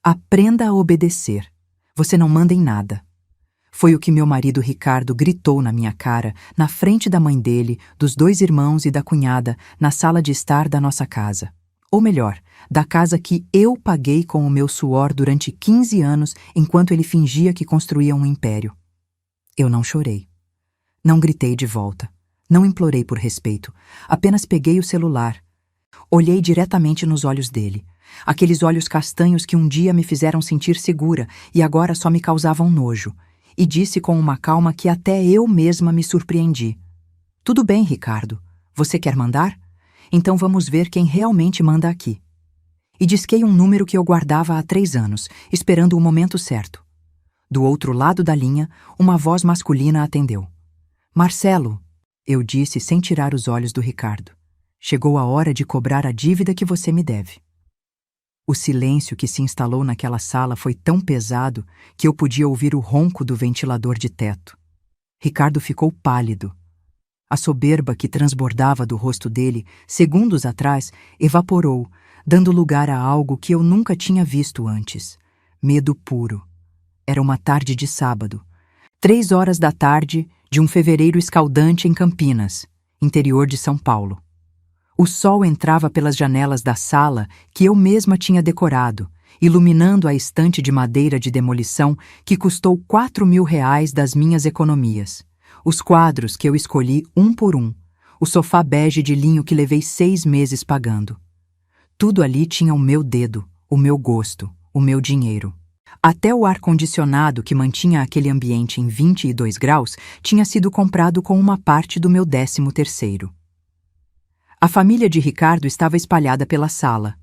Aprenda a obedecer. Você não manda em nada. Foi o que meu marido Ricardo gritou na minha cara, na frente da mãe dele, dos 2 irmãos e da cunhada, na sala de estar da nossa casa. Ou melhor, da casa que eu paguei com o meu suor durante 15 anos enquanto ele fingia que construía um império. Eu não chorei. Não gritei de volta. Não implorei por respeito. Apenas peguei o celular. Olhei diretamente nos olhos dele. Aqueles olhos castanhos que um dia me fizeram sentir segura e agora só me causavam nojo. E disse com uma calma que até eu mesma me surpreendi. Tudo bem, Ricardo. Você quer mandar? Então vamos ver quem realmente manda aqui. E disquei um número que eu guardava há 3 anos, esperando o momento certo. Do outro lado da linha, uma voz masculina atendeu. Marcelo, eu disse sem tirar os olhos do Ricardo. Chegou a hora de cobrar a dívida que você me deve. O silêncio que se instalou naquela sala foi tão pesado que eu podia ouvir o ronco do ventilador de teto. Ricardo ficou pálido. A soberba que transbordava do rosto dele, segundos atrás, evaporou, dando lugar a algo que eu nunca tinha visto antes. Medo puro. Era uma tarde de sábado. 3 horas da tarde de um fevereiro escaldante em Campinas, interior de São Paulo. O sol entrava pelas janelas da sala que eu mesma tinha decorado, iluminando a estante de madeira de demolição que custou R$ 4.000 das minhas economias. Os quadros que eu escolhi um por um. O sofá bege de linho que levei 6 meses pagando. Tudo ali tinha o meu dedo, o meu gosto, o meu dinheiro. Até o ar-condicionado que mantinha aquele ambiente em 22 graus tinha sido comprado com uma parte do meu 13º. A família de Ricardo estava espalhada pela sala.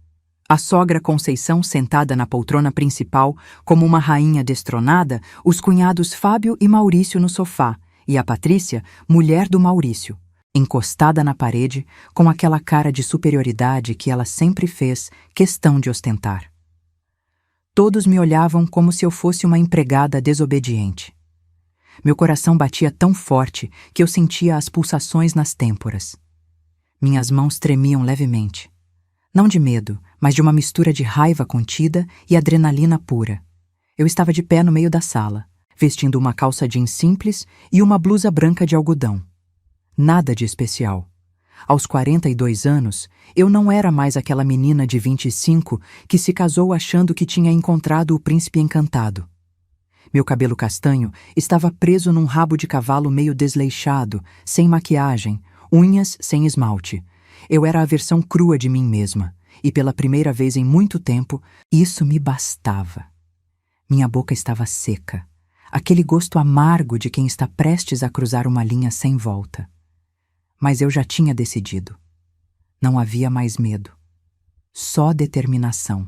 A sogra Conceição sentada na poltrona principal, como uma rainha destronada, os cunhados Fábio e Maurício no sofá, e a Patrícia, mulher do Maurício, encostada na parede, com aquela cara de superioridade que ela sempre fez questão de ostentar. Todos me olhavam como se eu fosse uma empregada desobediente. Meu coração batia tão forte que eu sentia as pulsações nas têmporas. Minhas mãos tremiam levemente. Não de medo, mas de uma mistura de raiva contida e adrenalina pura. Eu estava de pé no meio da sala, vestindo uma calça jeans simples e uma blusa branca de algodão. Nada de especial. Aos 42 anos, eu não era mais aquela menina de 25 que se casou achando que tinha encontrado o príncipe encantado. Meu cabelo castanho estava preso num rabo de cavalo meio desleixado, sem maquiagem, unhas sem esmalte. Eu era a versão crua de mim mesma, e pela primeira vez em muito tempo, isso me bastava. Minha boca estava seca, aquele gosto amargo de quem está prestes a cruzar uma linha sem volta. Mas eu já tinha decidido. Não havia mais medo. Só determinação.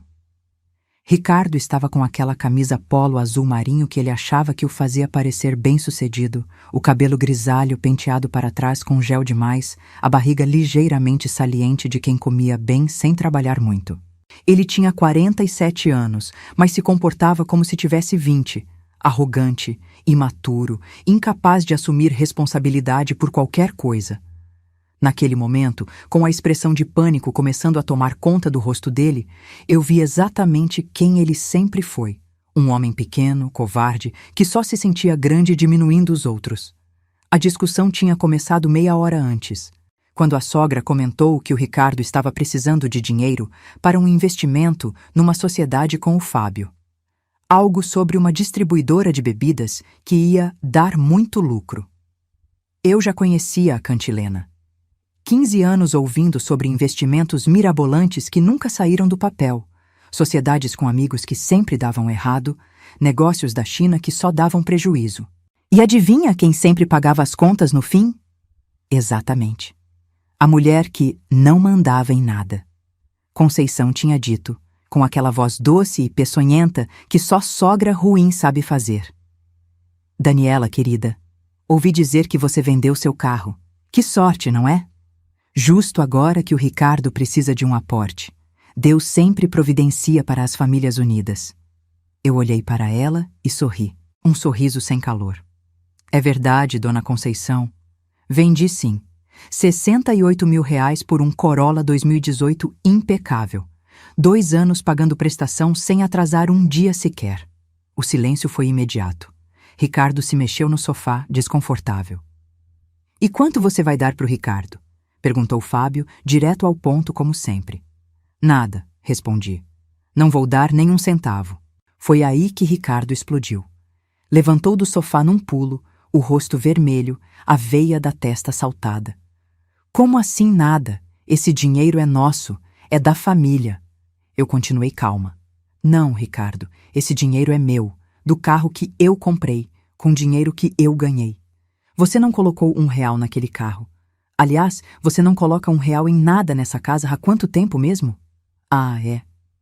Ricardo estava com aquela camisa polo azul marinho que ele achava que o fazia parecer bem-sucedido, o cabelo grisalho penteado para trás com gel demais, a barriga ligeiramente saliente de quem comia bem sem trabalhar muito. Ele tinha 47 anos, mas se comportava como se tivesse 20, arrogante, imaturo, incapaz de assumir responsabilidade por qualquer coisa. Naquele momento, com a expressão de pânico começando a tomar conta do rosto dele, eu vi exatamente quem ele sempre foi. Um homem pequeno, covarde, que só se sentia grande diminuindo os outros. A discussão tinha começado meia hora antes, quando a sogra comentou que o Ricardo estava precisando de dinheiro para um investimento numa sociedade com o Fábio. Algo sobre uma distribuidora de bebidas que ia dar muito lucro. Eu já conhecia a cantilena. 15 anos ouvindo sobre investimentos mirabolantes que nunca saíram do papel, sociedades com amigos que sempre davam errado, negócios da China que só davam prejuízo. E adivinha quem sempre pagava as contas no fim? Exatamente. A mulher que não mandava em nada. Conceição tinha dito, com aquela voz doce e peçonhenta que só sogra ruim sabe fazer. Daniela, querida, ouvi dizer que você vendeu seu carro. Que sorte, não é? Justo agora que o Ricardo precisa de um aporte. Deus sempre providencia para as famílias unidas. Eu olhei para ela e sorri, um sorriso sem calor. É verdade, dona Conceição. Vendi sim. R$ 68.000 por um Corolla 2018 impecável. 2 anos pagando prestação sem atrasar um dia sequer. O silêncio foi imediato. Ricardo se mexeu no sofá, desconfortável. E quanto você vai dar para o Ricardo? Perguntou Fábio, direto ao ponto como sempre. Nada, respondi. Não vou dar nem um centavo. Foi aí que Ricardo explodiu. Levantou do sofá num pulo, o rosto vermelho, a veia da testa saltada. Como assim nada? Esse dinheiro é nosso, é da família. Eu continuei calma. Não, Ricardo, esse dinheiro é meu, do carro que eu comprei, com dinheiro que eu ganhei. Você não colocou R$1 naquele carro. Aliás, você não coloca R$1 em nada nessa casa há quanto tempo mesmo? Ah,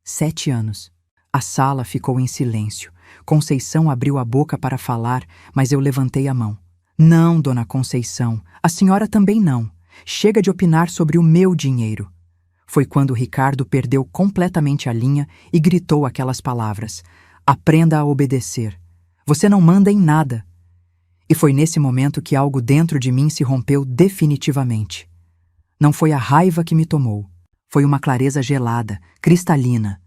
7 anos. A sala ficou em silêncio. Conceição abriu a boca para falar, mas eu levantei a mão. Não, dona Conceição, a senhora também não. Chega de opinar sobre o meu dinheiro. Foi quando Ricardo perdeu completamente a linha e gritou aquelas palavras. Aprenda a obedecer. Você não manda em nada. E foi nesse momento que algo dentro de mim se rompeu definitivamente. Não foi a raiva que me tomou. Foi uma clareza gelada, cristalina.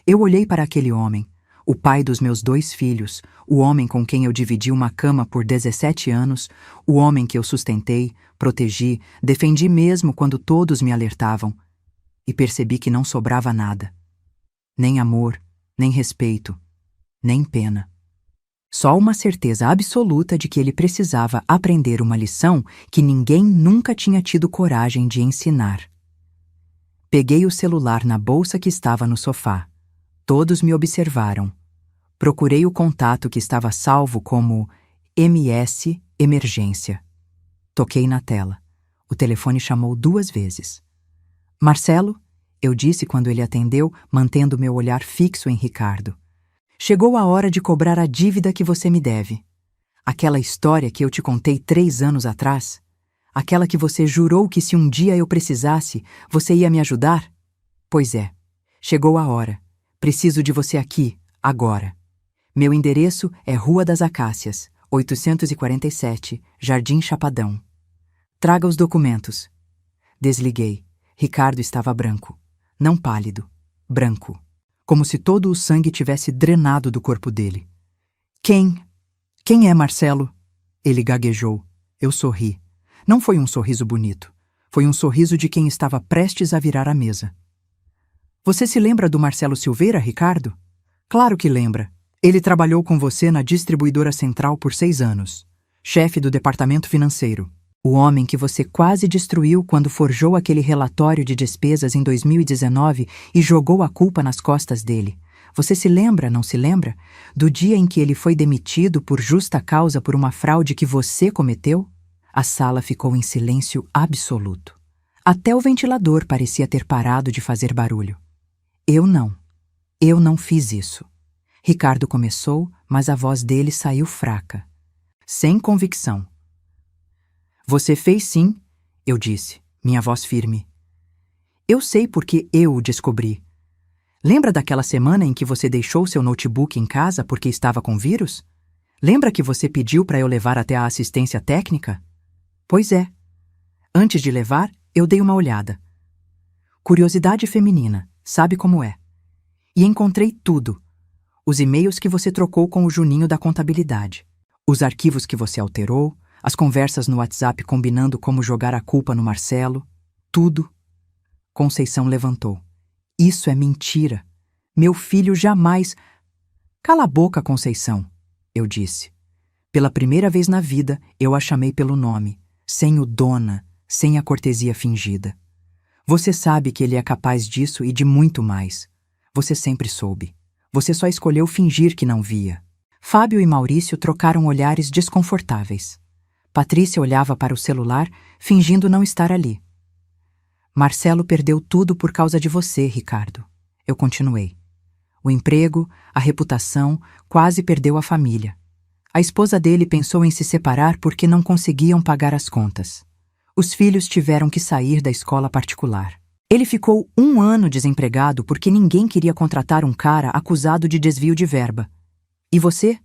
Eu olhei para aquele homem, o pai dos meus 2 filhos, o homem com quem eu dividi uma cama por 17 anos, o homem que eu sustentei, protegi, defendi mesmo quando todos me alertavam. E percebi que não sobrava nada. Nem amor, nem respeito, nem pena. Só uma certeza absoluta de que ele precisava aprender uma lição que ninguém nunca tinha tido coragem de ensinar. Peguei o celular na bolsa que estava no sofá. Todos me observaram. Procurei o contato que estava salvo como MS Emergência. Toquei na tela. O telefone chamou 2 vezes. Marcelo, eu disse quando ele atendeu, mantendo meu olhar fixo em Ricardo. Chegou a hora de cobrar a dívida que você me deve. Aquela história que eu te contei 3 anos atrás. Aquela que você jurou que se um dia eu precisasse, você ia me ajudar? Pois é, chegou a hora. Preciso de você aqui, agora. Meu endereço é Rua das Acácias, 847, Jardim Chapadão. Traga os documentos. Desliguei. Ricardo estava branco. Não pálido, branco. Como se todo o sangue tivesse drenado do corpo dele. Quem é Marcelo? Ele gaguejou. Eu sorri. Não foi um sorriso bonito. Foi um sorriso de quem estava prestes a virar a mesa. Você se lembra do Marcelo Silveira, Ricardo? Claro que lembra. Ele trabalhou com você na distribuidora central por 6 anos. Chefe do departamento financeiro. O homem que você quase destruiu quando forjou aquele relatório de despesas em 2019 e jogou a culpa nas costas dele. Você se lembra, não se lembra? Do dia em que ele foi demitido por justa causa por uma fraude que você cometeu? A sala ficou em silêncio absoluto. Até o ventilador parecia ter parado de fazer barulho. Eu não fiz isso. Ricardo começou, mas a voz dele saiu fraca. Sem convicção. Você fez sim, eu disse, minha voz firme. Eu sei porque eu o descobri. Lembra daquela semana em que você deixou seu notebook em casa porque estava com vírus? Lembra que você pediu para eu levar até a assistência técnica? Pois é. Antes de levar, eu dei uma olhada. Curiosidade feminina, sabe como é. E encontrei tudo. Os e-mails que você trocou com o Juninho da contabilidade. Os arquivos que você alterou, as conversas no WhatsApp combinando como jogar a culpa no Marcelo. Tudo. Conceição levantou. Isso é mentira. Meu filho jamais... Cala a boca, Conceição, eu disse. Pela primeira vez na vida, eu a chamei pelo nome. Sem o dona, sem a cortesia fingida. Você sabe que ele é capaz disso e de muito mais. Você sempre soube. Você só escolheu fingir que não via. Fábio e Maurício trocaram olhares desconfortáveis. Patrícia olhava para o celular, fingindo não estar ali. Marcelo perdeu tudo por causa de você, Ricardo. Eu continuei. O emprego, a reputação, quase perdeu a família. A esposa dele pensou em se separar porque não conseguiam pagar as contas. Os filhos tiveram que sair da escola particular. Ele ficou 1 ano desempregado porque ninguém queria contratar um cara acusado de desvio de verba. E você?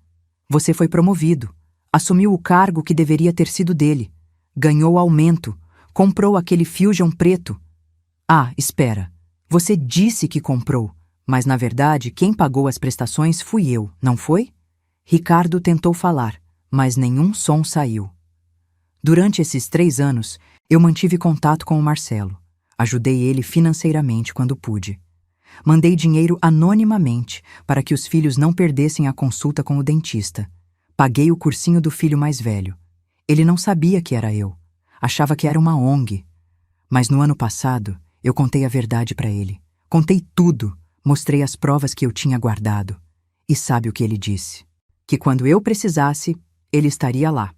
Você foi promovido. Assumiu o cargo que deveria ter sido dele. Ganhou aumento. Comprou aquele Fusion preto. Ah, espera. Você disse que comprou, mas na verdade quem pagou as prestações fui eu, não foi? Ricardo tentou falar, mas nenhum som saiu. Durante esses 3 anos, eu mantive contato com o Marcelo. Ajudei ele financeiramente quando pude. Mandei dinheiro anonimamente para que os filhos não perdessem a consulta com o dentista. Paguei o cursinho do filho mais velho. Ele não sabia que era eu. Achava que era uma ONG. Mas no ano passado, eu contei a verdade para ele. Contei tudo. Mostrei as provas que eu tinha guardado. E sabe o que ele disse? Que quando eu precisasse, ele estaria lá.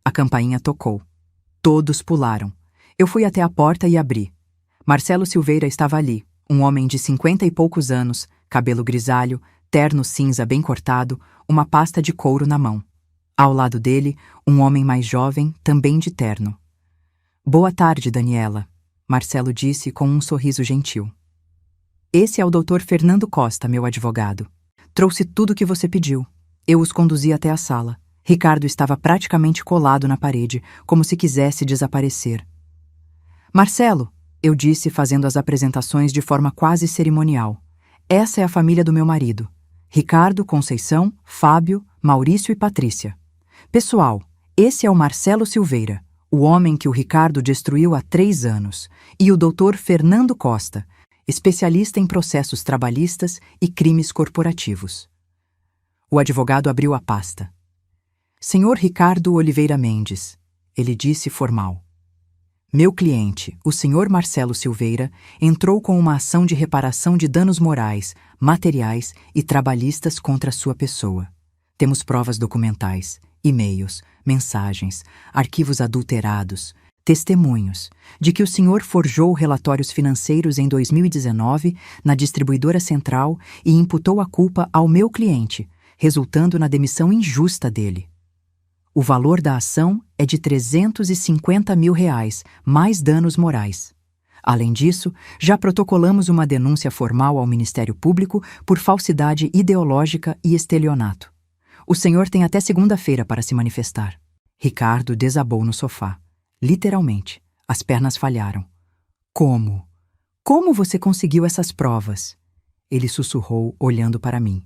A campainha tocou. Todos pularam. Eu fui até a porta e abri. Marcelo Silveira estava ali, um homem de 50 e poucos anos, cabelo grisalho, terno cinza bem cortado, uma pasta de couro na mão. Ao lado dele, um homem mais jovem, também de terno. Boa tarde, Daniela, Marcelo disse com um sorriso gentil. Esse é o Dr. Fernando Costa, meu advogado. Trouxe tudo o que você pediu. Eu os conduzi até a sala. Ricardo estava praticamente colado na parede, como se quisesse desaparecer. Marcelo, eu disse fazendo as apresentações de forma quase cerimonial. Essa é a família do meu marido. Ricardo, Conceição, Fábio, Maurício e Patrícia. Pessoal, esse é o Marcelo Silveira, o homem que o Ricardo destruiu há 3 anos, e o Dr. Fernando Costa, especialista em processos trabalhistas e crimes corporativos. O advogado abriu a pasta. Senhor Ricardo Oliveira Mendes, ele disse formal. Meu cliente, o senhor Marcelo Silveira, entrou com uma ação de reparação de danos morais, materiais e trabalhistas contra sua pessoa. Temos provas documentais, e-mails, mensagens, arquivos adulterados, testemunhos de que o senhor forjou relatórios financeiros em 2019 na distribuidora central e imputou a culpa ao meu cliente, resultando na demissão injusta dele. O valor da ação é de R$350 mil, mais danos morais. Além disso, já protocolamos uma denúncia formal ao Ministério Público por falsidade ideológica e estelionato. O senhor tem até segunda-feira para se manifestar. Ricardo desabou no sofá. Literalmente, as pernas falharam. Como? Como você conseguiu essas provas? Ele sussurrou, olhando para mim.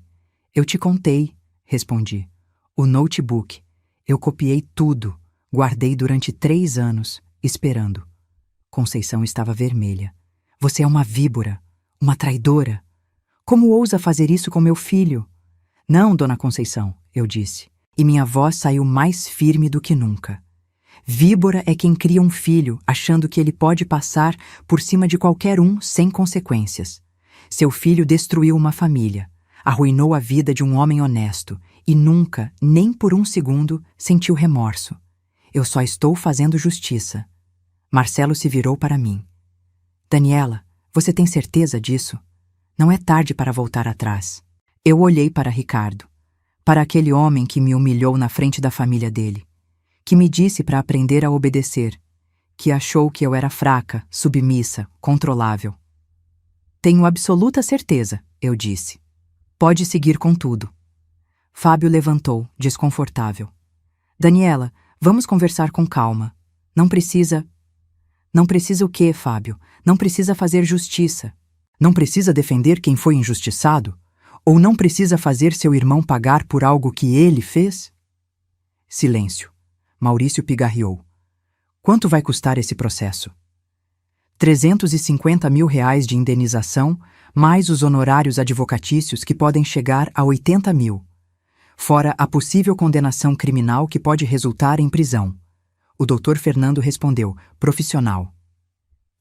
Eu te contei, respondi. O notebook. Eu copiei tudo, guardei durante 3 anos, esperando. Conceição estava vermelha. Você é uma víbora, uma traidora. Como ousa fazer isso com meu filho? Não, dona Conceição, eu disse, e minha voz saiu mais firme do que nunca. Víbora é quem cria um filho, achando que ele pode passar por cima de qualquer um sem consequências. Seu filho destruiu uma família, arruinou a vida de um homem honesto e nunca, nem por um segundo, sentiu remorso. Eu só estou fazendo justiça. Marcelo se virou para mim. Daniela, você tem certeza disso? Não é tarde para voltar atrás. Eu olhei para Ricardo, para aquele homem que me humilhou na frente da família dele, que me disse para aprender a obedecer, que achou que eu era fraca, submissa, controlável. Tenho absoluta certeza, eu disse. Pode seguir com tudo. Fábio levantou, desconfortável. Daniela, vamos conversar com calma. Não precisa... Não precisa o quê, Fábio? Não precisa fazer justiça. Não precisa defender quem foi injustiçado? Ou não precisa fazer seu irmão pagar por algo que ele fez? Silêncio. Maurício pigarreou. Quanto vai custar esse processo? R$350 mil de indenização, mais os honorários advocatícios que podem chegar a 80 mil. Fora a possível condenação criminal que pode resultar em prisão. O Dr. Fernando respondeu, profissional.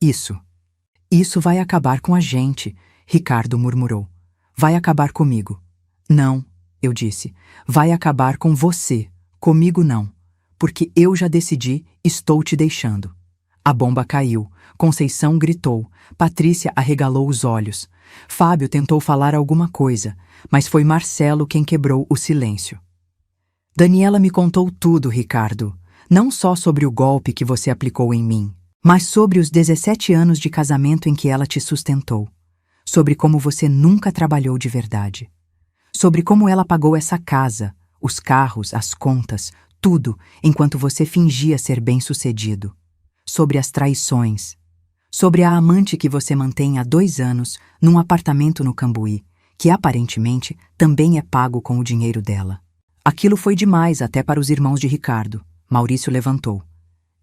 Isso vai acabar com a gente, Ricardo murmurou. Vai acabar comigo. Não, eu disse. Vai acabar com você. Comigo não. Porque eu já decidi, estou te deixando. A bomba caiu. Conceição gritou. Patrícia arregalou os olhos. Fábio tentou falar alguma coisa, mas foi Marcelo quem quebrou o silêncio. Daniela me contou tudo, Ricardo. Não só sobre o golpe que você aplicou em mim, mas sobre os 17 anos de casamento em que ela te sustentou. Sobre como você nunca trabalhou de verdade. Sobre como ela pagou essa casa, os carros, as contas, tudo, enquanto você fingia ser bem-sucedido. Sobre as traições. Sobre a amante que você mantém há 2 anos num apartamento no Cambuí, que aparentemente também é pago com o dinheiro dela. Aquilo foi demais até para os irmãos de Ricardo. Maurício levantou.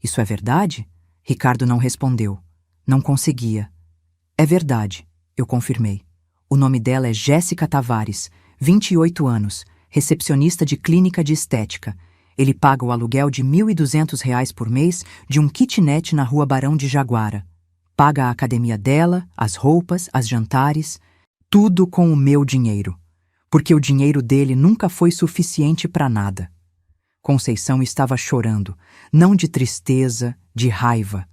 Isso é verdade? Ricardo não respondeu. Não conseguia. É verdade, eu confirmei. O nome dela é Jéssica Tavares, 28 anos, recepcionista de clínica de estética. Ele paga o aluguel de R$ 1.200 por mês de um kitnet na rua Barão de Jaguara. Paga a academia dela, as roupas, as jantares, tudo com o meu dinheiro, porque o dinheiro dele nunca foi suficiente para nada. Conceição estava chorando, não de tristeza, de raiva.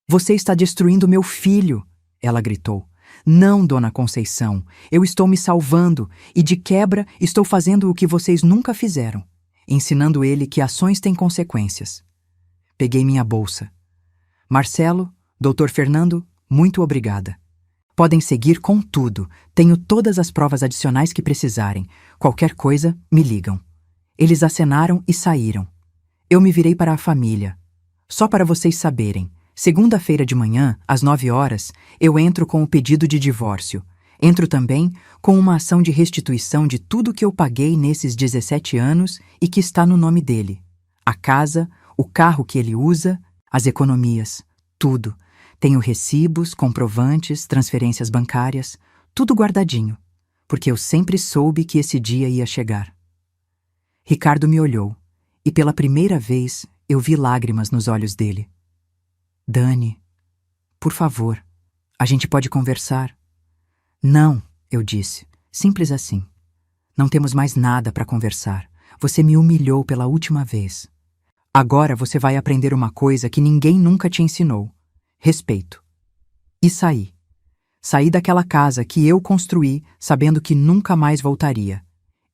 Você está destruindo meu filho, ela gritou. Não, dona Conceição, eu estou me salvando e de quebra estou fazendo o que vocês nunca fizeram, ensinando ele que ações têm consequências. Peguei minha bolsa. Marcelo, Dr. Fernando, muito obrigada. Podem seguir com tudo. Tenho todas as provas adicionais que precisarem. Qualquer coisa, me ligam. Eles acenaram e saíram. Eu me virei para a família. Só para vocês saberem, segunda-feira de manhã, às 9 horas, eu entro com o pedido de divórcio. Entro também com uma ação de restituição de tudo que eu paguei nesses 17 anos e que está no nome dele. A casa, o carro que ele usa, as economias, tudo. Tenho recibos, comprovantes, transferências bancárias, tudo guardadinho, porque eu sempre soube que esse dia ia chegar. Ricardo me olhou, e pela primeira vez eu vi lágrimas nos olhos dele. Dani, por favor, a gente pode conversar? Não, eu disse, simples assim. Não temos mais nada para conversar. Você me humilhou pela última vez. Agora você vai aprender uma coisa que ninguém nunca te ensinou. Respeito. E saí. Saí daquela casa que eu construí, sabendo que nunca mais voltaria.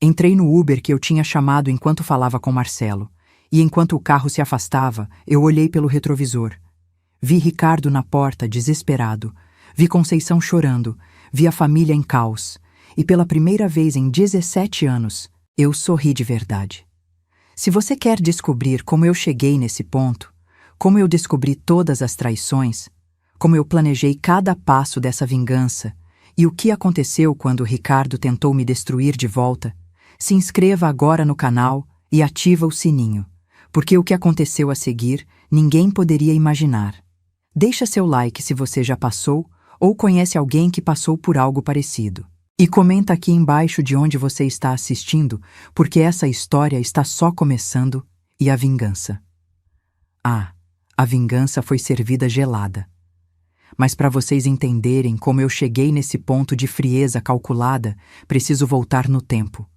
Entrei no Uber que eu tinha chamado enquanto falava com Marcelo, e enquanto o carro se afastava, eu olhei pelo retrovisor. Vi Ricardo na porta, desesperado. Vi Conceição chorando. Vi a família em caos. E pela primeira vez em 17 anos, eu sorri de verdade. Se você quer descobrir como eu cheguei nesse ponto, como eu descobri todas as traições, como eu planejei cada passo dessa vingança e o que aconteceu quando Ricardo tentou me destruir de volta, se inscreva agora no canal e ativa o sininho, porque o que aconteceu a seguir ninguém poderia imaginar. Deixa seu like se você já passou ou conhece alguém que passou por algo parecido. E comenta aqui embaixo de onde você está assistindo, porque essa história está só começando e a vingança. A vingança foi servida gelada. Mas para vocês entenderem como eu cheguei nesse ponto de frieza calculada, preciso voltar no tempo.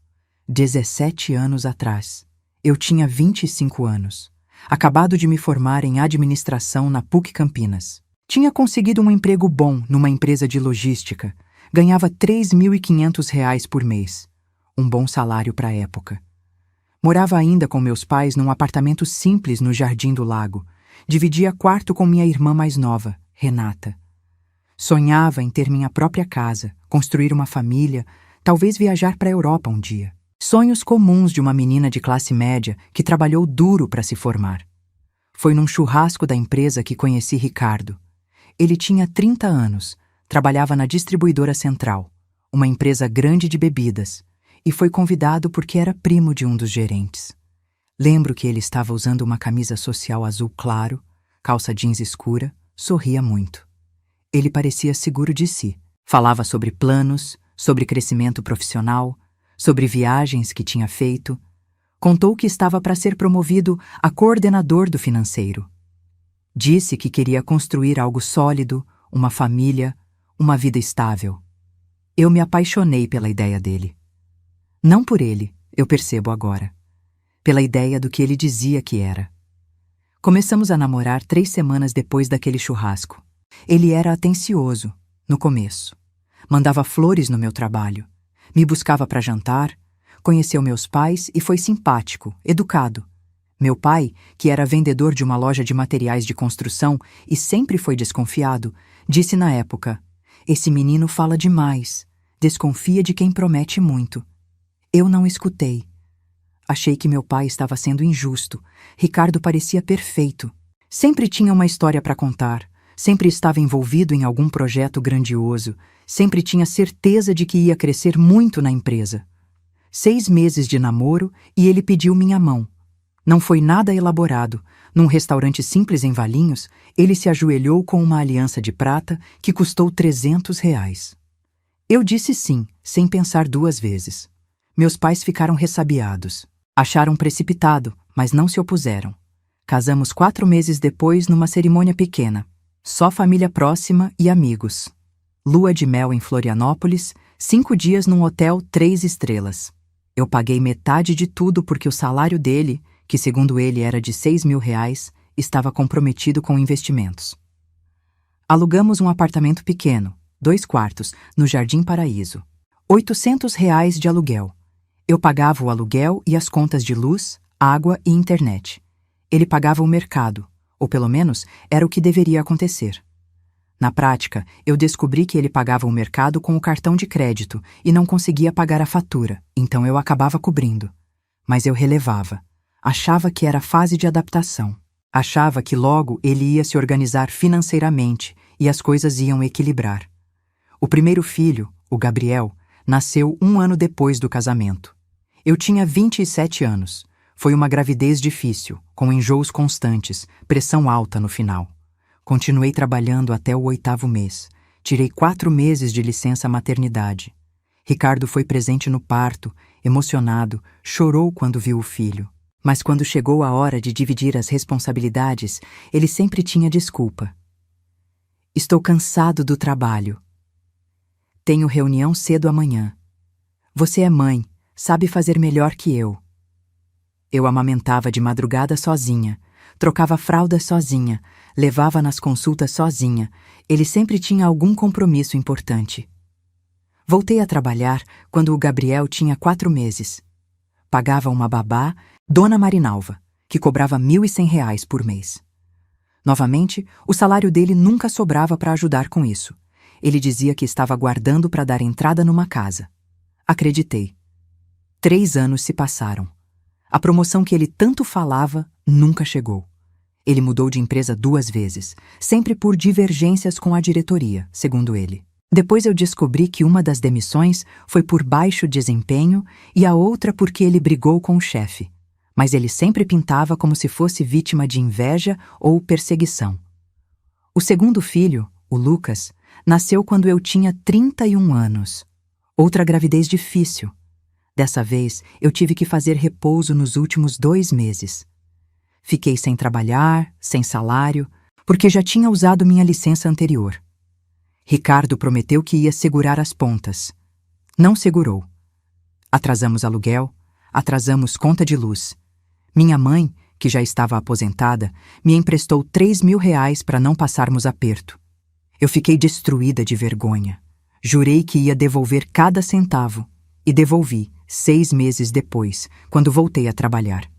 17 anos atrás. Eu tinha 25 anos. Acabado de me formar em administração na PUC Campinas. Tinha conseguido um emprego bom numa empresa de logística. Ganhava R$ 3.500 por mês. Um bom salário para a época. Morava ainda com meus pais num apartamento simples no Jardim do Lago. Dividia quarto com minha irmã mais nova, Renata. Sonhava em ter minha própria casa, construir uma família, talvez viajar para a Europa um dia. Sonhos comuns de uma menina de classe média que trabalhou duro para se formar. Foi num churrasco da empresa que conheci Ricardo. Ele tinha 30 anos, trabalhava na Distribuidora Central, uma empresa grande de bebidas, e foi convidado porque era primo de um dos gerentes. Lembro que ele estava usando uma camisa social azul claro, calça jeans escura, sorria muito. Ele parecia seguro de si. Falava sobre planos, sobre crescimento profissional, sobre viagens que tinha feito. Contou que estava para ser promovido a coordenador do financeiro. Disse que queria construir algo sólido, uma família, uma vida estável. Eu me apaixonei pela ideia dele. Não por ele, eu percebo agora. Pela ideia do que ele dizia que era. Começamos a namorar 3 semanas depois daquele churrasco. Ele era atencioso, no começo. Mandava flores no meu trabalho. Me buscava para jantar, conheceu meus pais e foi simpático, educado. Meu pai, que era vendedor de uma loja de materiais de construção e sempre foi desconfiado, disse na época: "Esse menino fala demais, desconfia de quem promete muito." Eu não escutei. Achei que meu pai estava sendo injusto. Ricardo parecia perfeito. Sempre tinha uma história para contar. sempre estava envolvido em algum projeto grandioso, sempre tinha certeza de que ia crescer muito na empresa. 6 meses de namoro e ele pediu minha mão. Não foi nada elaborado. Num restaurante simples em Valinhos, ele se ajoelhou com uma aliança de prata que custou R$ 300. Eu disse sim, sem pensar 2 vezes. Meus pais ficaram ressabiados. Acharam precipitado, mas não se opuseram. Casamos 4 meses depois numa cerimônia pequena. Só família próxima e amigos. Lua de mel em Florianópolis, 5 dias num hotel 3 estrelas. Eu paguei metade de tudo porque o salário dele, que segundo ele era de R$ 6.000, estava comprometido com investimentos. Alugamos um apartamento pequeno, 2 quartos, no Jardim Paraíso. R$ 800 de aluguel. Eu pagava o aluguel e as contas de luz, água e internet. Ele pagava o mercado, ou pelo menos era o que deveria acontecer. Na prática, eu descobri que ele pagava o mercado com o cartão de crédito e não conseguia pagar a fatura, então eu acabava cobrindo. Mas eu relevava. Achava que era fase de adaptação. Achava que logo ele ia se organizar financeiramente e as coisas iam equilibrar. O primeiro filho, o Gabriel, nasceu 1 ano depois do casamento. Eu tinha 27 anos. Foi uma gravidez difícil, com enjoos constantes, pressão alta no final. Continuei trabalhando até o 8º mês. Tirei 4 meses de licença maternidade. Ricardo foi presente no parto, emocionado, chorou quando viu o filho. Mas quando chegou a hora de dividir as responsabilidades, ele sempre tinha desculpa. Estou cansado do trabalho. Tenho reunião cedo amanhã. Você é mãe, sabe fazer melhor que eu. Eu amamentava de madrugada sozinha, trocava fraldas sozinha, levava nas consultas sozinha. Ele sempre tinha algum compromisso importante. Voltei a trabalhar quando o Gabriel tinha 4 meses. Pagava uma babá, Dona Marinalva, que cobrava R$ 1.100 por mês. Novamente, o salário dele nunca sobrava para ajudar com isso. Ele dizia que estava guardando para dar entrada numa casa. Acreditei. 3 anos se passaram. A promoção que ele tanto falava nunca chegou. Ele mudou de empresa 2 vezes, sempre por divergências com a diretoria, segundo ele. Depois eu descobri que uma das demissões foi por baixo desempenho e a outra porque ele brigou com o chefe. Mas ele sempre pintava como se fosse vítima de inveja ou perseguição. O segundo filho, o Lucas, nasceu quando eu tinha 31 anos. Outra gravidez difícil. Dessa vez, eu tive que fazer repouso nos últimos 2 meses. Fiquei sem trabalhar, sem salário, porque já tinha usado minha licença anterior. Ricardo prometeu que ia segurar as pontas. Não segurou. Atrasamos aluguel, atrasamos conta de luz. Minha mãe, que já estava aposentada, me emprestou R$ 3.000 para não passarmos aperto. Eu fiquei destruída de vergonha. Jurei que ia devolver cada centavo, e devolvi 6 meses depois, quando voltei a trabalhar.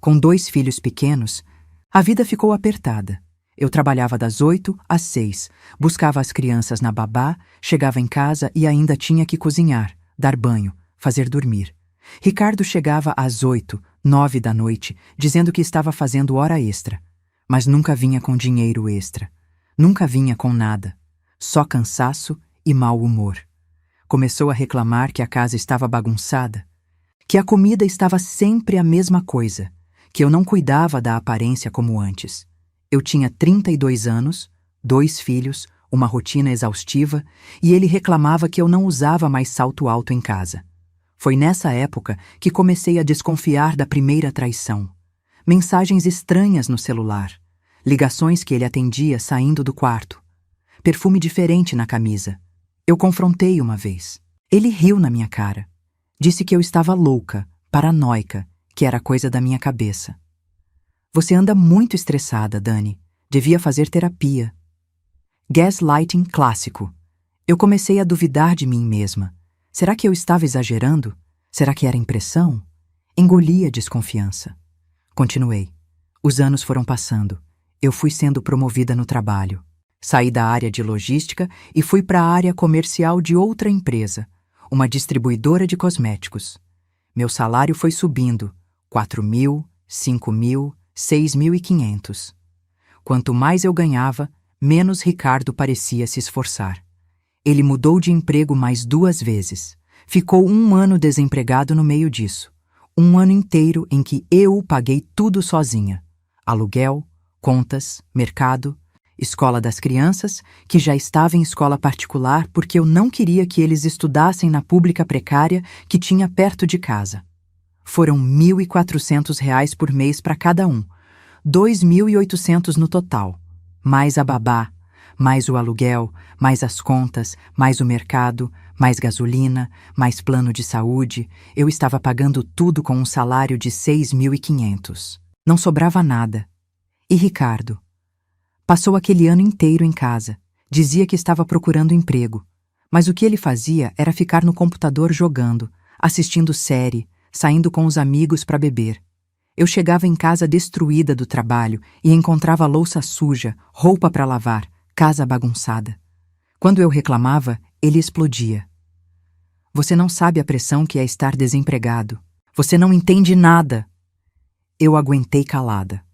Com 2 filhos pequenos, a vida ficou apertada. Eu trabalhava das 8 às 6, buscava as crianças na babá, chegava em casa e ainda tinha que cozinhar, dar banho, fazer dormir. Ricardo chegava às 8, 9 da noite, dizendo que estava fazendo hora extra. Mas nunca vinha com dinheiro extra. Nunca vinha com nada. Só cansaço e mau humor. Começou a reclamar que a casa estava bagunçada, que a comida estava sempre a mesma coisa, que eu não cuidava da aparência como antes. Eu tinha 32 anos, 2 filhos, uma rotina exaustiva, e ele reclamava que eu não usava mais salto alto em casa. Foi nessa época que comecei a desconfiar da primeira traição. Mensagens estranhas no celular, ligações que ele atendia saindo do quarto, perfume diferente na camisa. Eu confrontei uma vez. Ele riu na minha cara. Disse que eu estava louca, paranoica, que era coisa da minha cabeça. Você anda muito estressada, Dani. Devia fazer terapia. Gaslighting clássico. Eu comecei a duvidar de mim mesma. Será que eu estava exagerando? Será que era impressão? Engoli a desconfiança. Continuei. Os anos foram passando. Eu fui sendo promovida no trabalho. Saí da área de logística e fui para a área comercial de outra empresa, uma distribuidora de cosméticos. Meu salário foi subindo, 4.000, 5.000, 6.500. Quanto mais eu ganhava, menos Ricardo parecia se esforçar. Ele mudou de emprego mais 2 vezes. Ficou 1 ano desempregado no meio disso. 1 ano inteiro em que eu paguei tudo sozinha. Aluguel, contas, mercado, escola das crianças, que já estava em escola particular porque eu não queria que eles estudassem na pública precária que tinha perto de casa. Foram R$ 1.400 por mês para cada um, 2.800 no total, mais a babá, mais o aluguel, mais as contas, mais o mercado, mais gasolina, mais plano de saúde. Eu estava pagando tudo com um salário de 6.500. Não sobrava nada. E Ricardo? Passou aquele ano inteiro em casa. Dizia que estava procurando emprego. Mas o que ele fazia era ficar no computador jogando, assistindo série, saindo com os amigos para beber. Eu chegava em casa destruída do trabalho e encontrava louça suja, roupa para lavar, casa bagunçada. Quando eu reclamava, ele explodia. Você não sabe a pressão que é estar desempregado. Você não entende nada. Eu aguentei calada.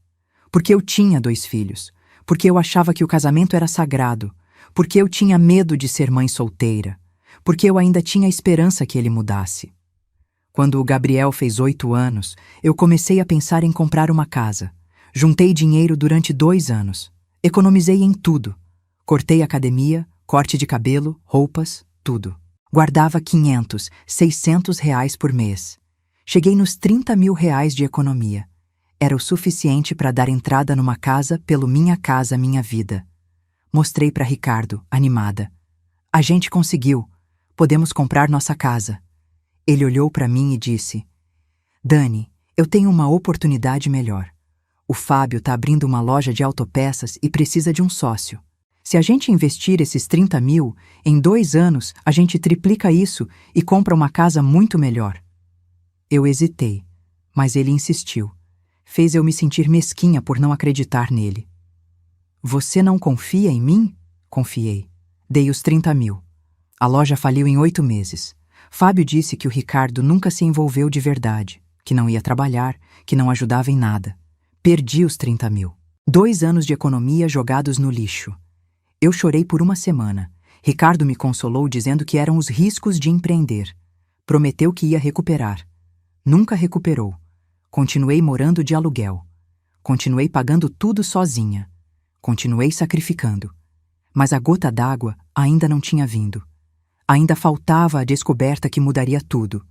Porque eu tinha 2 filhos. Porque eu achava que o casamento era sagrado. Porque eu tinha medo de ser mãe solteira. Porque eu ainda tinha esperança que ele mudasse. Quando o Gabriel fez 8 anos, eu comecei a pensar em comprar uma casa. Juntei dinheiro durante 2 anos. Economizei em tudo. Cortei academia, corte de cabelo, roupas, tudo. Guardava 500, 600 reais por mês. Cheguei nos 30 mil reais de economia. Era o suficiente para dar entrada numa casa pelo Minha Casa Minha Vida. Mostrei para Ricardo, animada. A gente conseguiu. Podemos comprar nossa casa. Ele olhou para mim e disse: Dani, eu tenho uma oportunidade melhor. O Fábio está abrindo uma loja de autopeças e precisa de um sócio. Se a gente investir esses 30 mil, em 2 anos a gente triplica isso e compra uma casa muito melhor. Eu hesitei, mas ele insistiu. Fez eu me sentir mesquinha por não acreditar nele. Você não confia em mim? Confiei. Dei os 30 mil. A loja faliu em 8 meses. Fábio disse que o Ricardo nunca se envolveu de verdade, que não ia trabalhar, que não ajudava em nada. Perdi os 30 mil. 2 anos de economia jogados no lixo. Eu chorei por 1 semana. Ricardo me consolou dizendo que eram os riscos de empreender. Prometeu que ia recuperar. Nunca recuperou. Continuei morando de aluguel. Continuei pagando tudo sozinha. Continuei sacrificando. Mas a gota d'água ainda não tinha vindo. Ainda faltava a descoberta que mudaria tudo.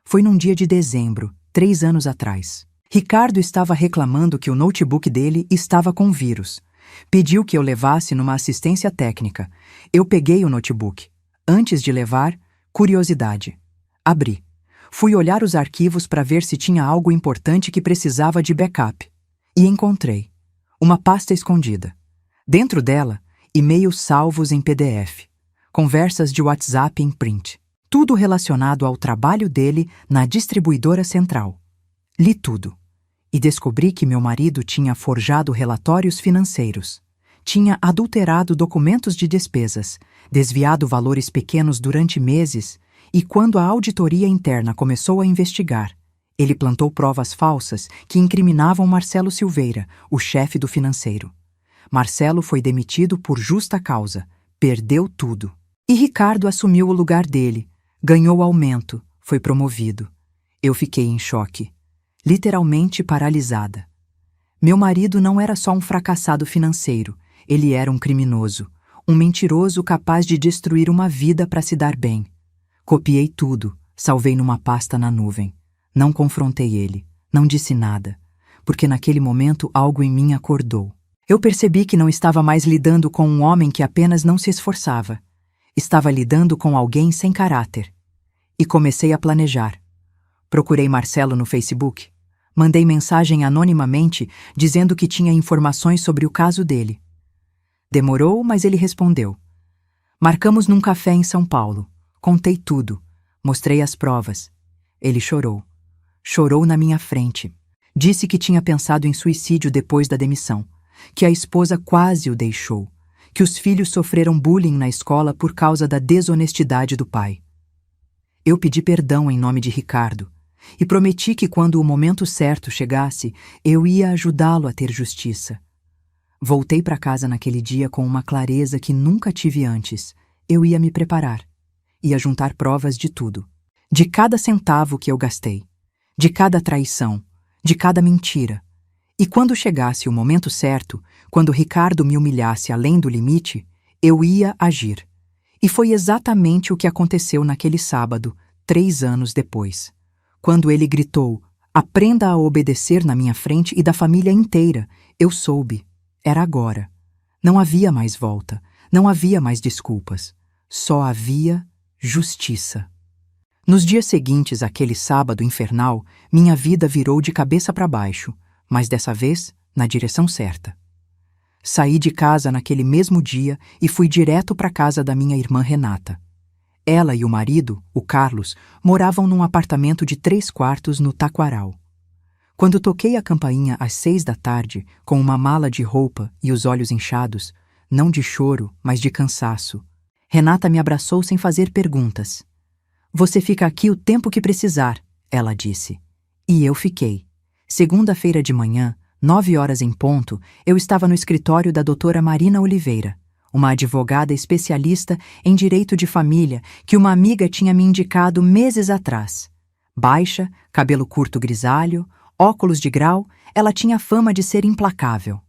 Foi num dia de dezembro, 3 anos atrás. Ricardo estava reclamando que o notebook dele estava com vírus. Pediu que eu levasse numa assistência técnica. Eu peguei o notebook. Antes de levar, curiosidade. Abri. Fui olhar os arquivos para ver se tinha algo importante que precisava de backup. E encontrei. Uma pasta escondida. Dentro dela, e-mails salvos em PDF. Conversas de WhatsApp em print. Tudo relacionado ao trabalho dele na distribuidora central. Li tudo. E descobri que meu marido tinha forjado relatórios financeiros. Tinha adulterado documentos de despesas, desviado valores pequenos durante meses, e quando a auditoria interna começou a investigar, ele plantou provas falsas que incriminavam Marcelo Silveira, o chefe do financeiro. Marcelo foi demitido por justa causa, perdeu tudo. E Ricardo assumiu o lugar dele, ganhou aumento, foi promovido. Eu fiquei em choque. Literalmente paralisada. Meu marido não era só um fracassado financeiro, ele era um criminoso, um mentiroso capaz de destruir uma vida para se dar bem. Copiei tudo, salvei numa pasta na nuvem. Não confrontei ele, não disse nada, porque naquele momento algo em mim acordou. Eu percebi que não estava mais lidando com um homem que apenas não se esforçava. Estava lidando com alguém sem caráter. E comecei a planejar. Procurei Marcelo no Facebook. Mandei mensagem anonimamente dizendo que tinha informações sobre o caso dele. Demorou, mas ele respondeu. Marcamos num café em São Paulo. Contei tudo. Mostrei as provas. Ele chorou. Chorou na minha frente. Disse que tinha pensado em suicídio depois da demissão. Que a esposa quase o deixou. Que os filhos sofreram bullying na escola por causa da desonestidade do pai. Eu pedi perdão em nome de Ricardo. E prometi que quando o momento certo chegasse, eu ia ajudá-lo a ter justiça. Voltei para casa naquele dia com uma clareza que nunca tive antes. Eu ia me preparar. Ia juntar provas de tudo. De cada centavo que eu gastei. De cada traição. De cada mentira. E quando chegasse o momento certo, quando Ricardo me humilhasse além do limite, eu ia agir. E foi exatamente o que aconteceu naquele sábado, 3 anos depois. Quando ele gritou: "Aprenda a obedecer na minha frente e da família inteira", eu soube. Era agora. Não havia mais volta. Não havia mais desculpas. Só havia justiça. Nos dias seguintes àquele sábado infernal, minha vida virou de cabeça para baixo, mas dessa vez na direção certa. Saí de casa naquele mesmo dia e fui direto para a casa da minha irmã Renata. Ela e o marido, o Carlos, moravam num apartamento de 3 quartos no Taquaral. Quando toquei a campainha às 6 da tarde, com uma mala de roupa e os olhos inchados, não de choro, mas de cansaço, Renata me abraçou sem fazer perguntas. "Você fica aqui o tempo que precisar", ela disse. E eu fiquei. Segunda-feira de manhã, 9 horas em ponto, eu estava no escritório da doutora Marina Oliveira, uma advogada especialista em direito de família que uma amiga tinha me indicado meses atrás. Baixa, cabelo curto grisalho, óculos de grau, ela tinha fama de ser implacável.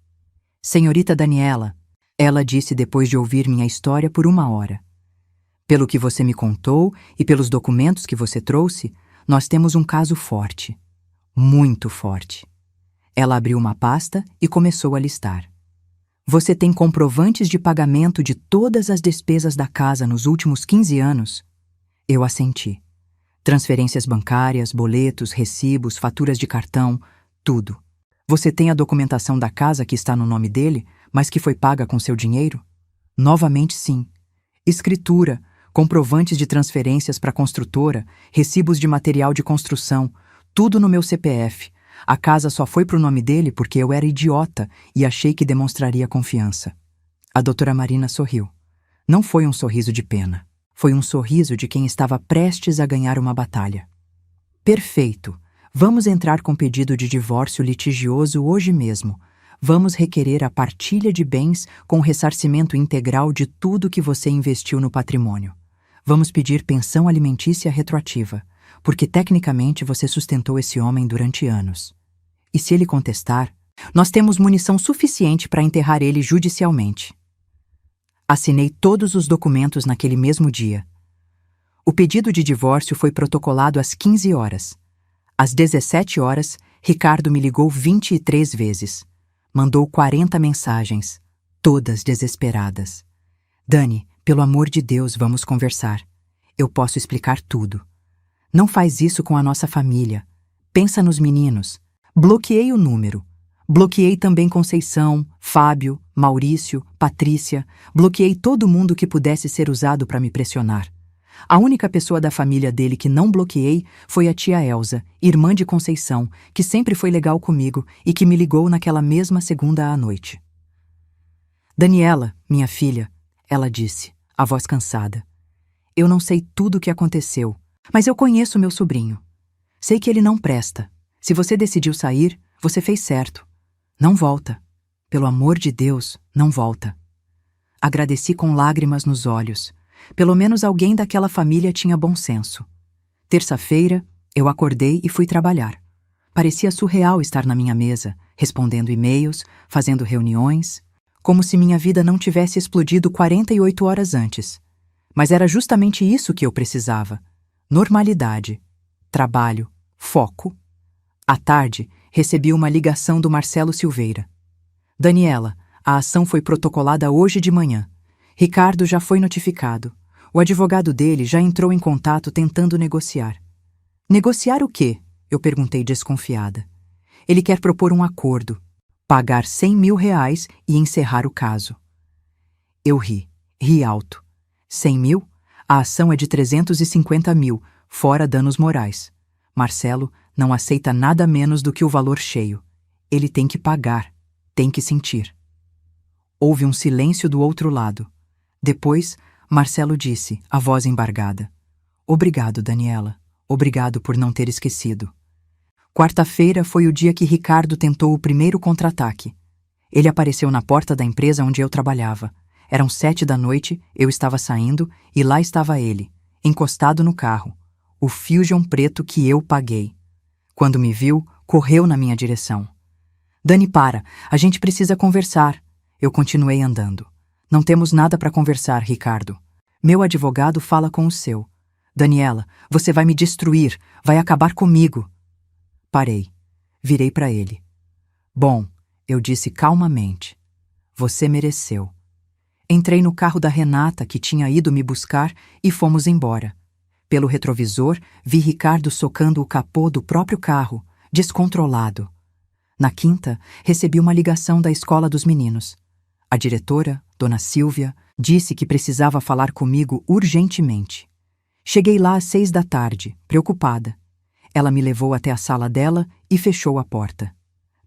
"Senhorita Daniela", ela disse depois de ouvir minha história por 1 hora. "Pelo que você me contou e pelos documentos que você trouxe, nós temos um caso forte. Muito forte." Ela abriu uma pasta e começou a listar. "Você tem comprovantes de pagamento de todas as despesas da casa nos últimos 15 anos?" Eu assenti. Transferências bancárias, boletos, recibos, faturas de cartão, tudo. "Você tem a documentação da casa que está no nome dele, mas que foi paga com seu dinheiro?" Novamente sim. Escritura, comprovantes de transferências para a construtora, recibos de material de construção, tudo no meu CPF. A casa só foi para o nome dele porque eu era idiota e achei que demonstraria confiança. A doutora Marina sorriu. Não foi um sorriso de pena. Foi um sorriso de quem estava prestes a ganhar uma batalha. "Perfeito. Vamos entrar com pedido de divórcio litigioso hoje mesmo. Vamos requerer a partilha de bens com ressarcimento integral de tudo que você investiu no patrimônio. Vamos pedir pensão alimentícia retroativa, porque tecnicamente você sustentou esse homem durante anos. E se ele contestar, nós temos munição suficiente para enterrar ele judicialmente." Assinei todos os documentos naquele mesmo dia. O pedido de divórcio foi protocolado às 15 horas. Às 17 horas, Ricardo me ligou 23 vezes. Mandou 40 mensagens, todas desesperadas. "Dani, pelo amor de Deus, vamos conversar. Eu posso explicar tudo. Não faz isso com a nossa família. Pensa nos meninos." Bloqueei o número. Bloqueei também Conceição, Fábio, Maurício, Patrícia. Bloqueei todo mundo que pudesse ser usado para me pressionar. A única pessoa da família dele que não bloqueei foi a tia Elza, irmã de Conceição, que sempre foi legal comigo e que me ligou naquela mesma segunda à noite. "Daniela, minha filha", ela disse, a voz cansada. "Eu não sei tudo o que aconteceu, mas eu conheço meu sobrinho. Sei que ele não presta. Se você decidiu sair, você fez certo. Não volta. Pelo amor de Deus, não volta." Agradeci com lágrimas nos olhos. Pelo menos alguém daquela família tinha bom senso. Terça-feira, eu acordei e fui trabalhar. Parecia surreal estar na minha mesa, respondendo e-mails, fazendo reuniões, como se minha vida não tivesse explodido 48 horas antes. Mas era justamente isso que eu precisava. Normalidade, trabalho, foco. À tarde, recebi uma ligação do Marcelo Silveira. "Daniela, a ação foi protocolada hoje de manhã. Ricardo já foi notificado. O advogado dele já entrou em contato tentando negociar." "Negociar o quê?" eu perguntei desconfiada. "Ele quer propor um acordo. Pagar R$100 mil e encerrar o caso." Eu ri alto. 100 mil? A ação é de 350 mil, fora danos morais. Marcelo não aceita nada menos do que o valor cheio. Ele tem que pagar, tem que sentir. Houve um silêncio do outro lado. Depois, Marcelo disse, a voz embargada: "Obrigado, Daniela. Obrigado por não ter esquecido." Quarta-feira foi o dia que Ricardo tentou o primeiro contra-ataque. Ele apareceu na porta da empresa onde eu trabalhava. Eram 7 da noite, eu estava saindo e lá estava ele, encostado no carro, o Fusion preto que eu paguei. Quando me viu, correu na minha direção. Dani, para, a gente precisa conversar. Eu continuei andando. Não temos nada para conversar, Ricardo. Meu advogado fala com o seu. Daniela, você vai me destruir, vai acabar comigo. Parei. Virei para ele. Bom, eu disse calmamente. Você mereceu. Entrei no carro da Renata, que tinha ido me buscar, e fomos embora. Pelo retrovisor, vi Ricardo socando o capô do próprio carro, descontrolado. Na quinta, recebi uma ligação da escola dos meninos. A diretora, Dona Silvia, disse que precisava falar comigo urgentemente. Cheguei lá às 6 da tarde, preocupada. Ela me levou até a sala dela e fechou a porta.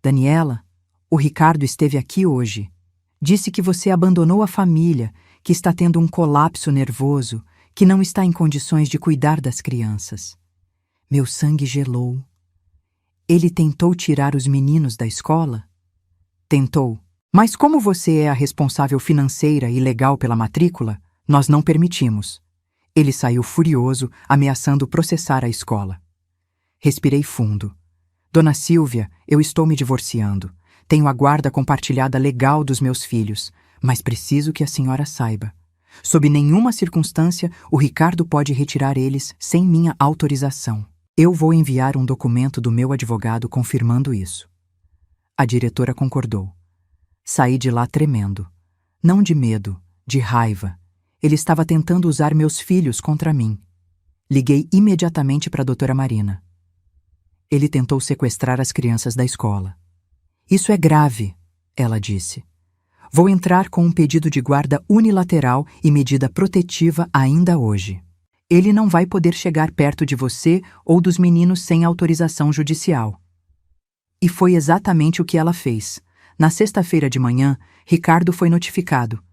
Daniela, o Ricardo esteve aqui hoje. Disse que você abandonou a família, que está tendo um colapso nervoso, que não está em condições de cuidar das crianças. Meu sangue gelou. Ele tentou tirar os meninos da escola? Tentou. Mas como você é a responsável financeira e legal pela matrícula, nós não permitimos. Ele saiu furioso, ameaçando processar a escola. Respirei fundo. Dona Silvia, eu estou me divorciando. Tenho a guarda compartilhada legal dos meus filhos, mas preciso que a senhora saiba. Sob nenhuma circunstância, o Ricardo pode retirar eles sem minha autorização. Eu vou enviar um documento do meu advogado confirmando isso. A diretora concordou. Saí de lá tremendo. Não de medo, de raiva. Ele estava tentando usar meus filhos contra mim. Liguei imediatamente para a doutora Marina. Ele tentou sequestrar as crianças da escola. Isso é grave, ela disse. Vou entrar com um pedido de guarda unilateral e medida protetiva ainda hoje. Ele não vai poder chegar perto de você ou dos meninos sem autorização judicial. E foi exatamente o que ela fez. Na sexta-feira de manhã, Ricardo foi notificado.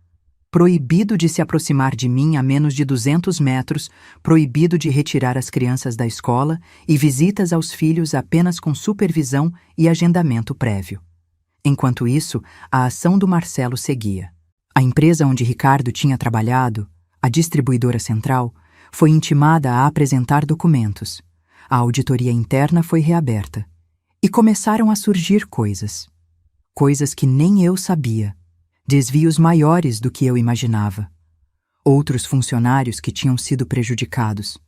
Proibido de se aproximar de mim a menos de 200 metros, proibido de retirar as crianças da escola e visitas aos filhos apenas com supervisão e agendamento prévio. Enquanto isso, a ação do Marcelo seguia. A empresa onde Ricardo tinha trabalhado, a distribuidora central, foi intimada a apresentar documentos. A auditoria interna foi reaberta. E começaram a surgir coisas. Coisas que nem eu sabia. Desvios maiores do que eu imaginava. Outros funcionários que tinham sido prejudicados.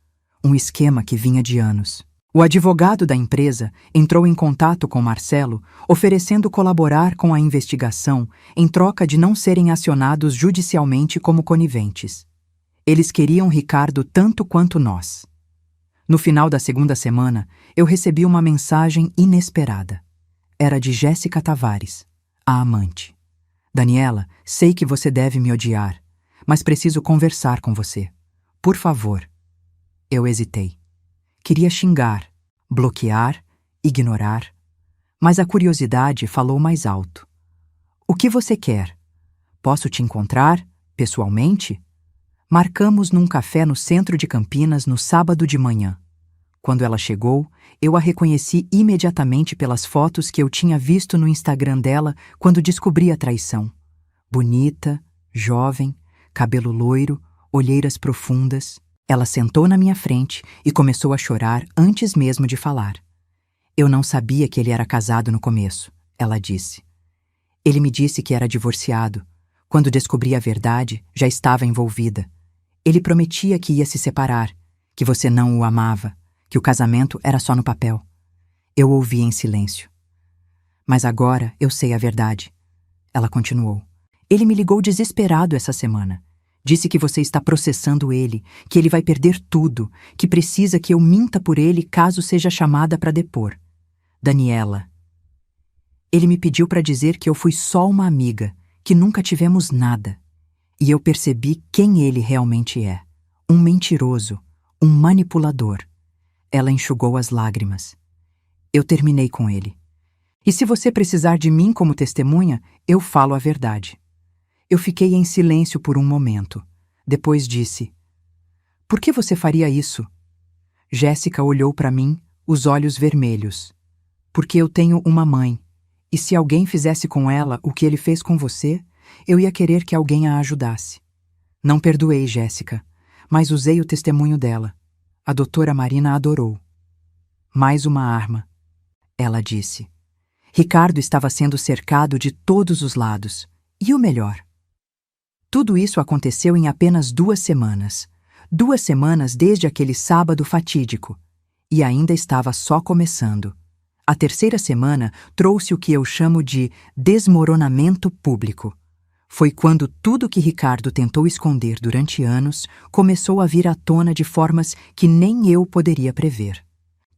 Um esquema que vinha de anos. O advogado da empresa entrou em contato com Marcelo, oferecendo colaborar com a investigação em troca de não serem acionados judicialmente como coniventes. Eles queriam Ricardo tanto quanto nós. No final da segunda semana, eu recebi uma mensagem inesperada. Era de Jéssica Tavares, a amante. Daniela, sei que você deve me odiar, mas preciso conversar com você. Por favor. Eu hesitei. Queria xingar, bloquear, ignorar, mas a curiosidade falou mais alto. O que você quer? Posso te encontrar, pessoalmente? Marcamos num café no centro de Campinas no sábado de manhã. Quando ela chegou, eu a reconheci imediatamente pelas fotos que eu tinha visto no Instagram dela quando descobri a traição. Bonita, jovem, cabelo loiro, olheiras profundas. Ela sentou na minha frente e começou a chorar antes mesmo de falar. Eu não sabia que ele era casado no começo, ela disse. Ele me disse que era divorciado. Quando descobri a verdade, já estava envolvida. Ele prometia que ia se separar, que você não o amava, que o casamento era só no papel. Eu ouvi em silêncio. Mas agora eu sei a verdade. Ela continuou. Ele me ligou desesperado essa semana. Disse que você está processando ele, que ele vai perder tudo, que precisa que eu minta por ele caso seja chamada para depor. Daniela. Ele me pediu para dizer que eu fui só uma amiga, que nunca tivemos nada. E eu percebi quem ele realmente é. Um mentiroso, um manipulador. Ela enxugou as lágrimas. Eu terminei com ele. E se você precisar de mim como testemunha, eu falo a verdade. Eu fiquei em silêncio por um momento. Depois disse: Por que você faria isso? Jéssica olhou para mim, os olhos vermelhos. Porque eu tenho uma mãe. E se alguém fizesse com ela o que ele fez com você, eu ia querer que alguém a ajudasse. Não perdoei Jéssica, mas usei o testemunho dela. A doutora Marina adorou. Mais uma arma, ela disse. Ricardo estava sendo cercado de todos os lados. E o melhor? Tudo isso aconteceu em apenas 2 semanas. 2 semanas desde aquele sábado fatídico. E ainda estava só começando. A 3ª semana trouxe o que eu chamo de desmoronamento público. Foi quando tudo que Ricardo tentou esconder durante anos começou a vir à tona de formas que nem eu poderia prever.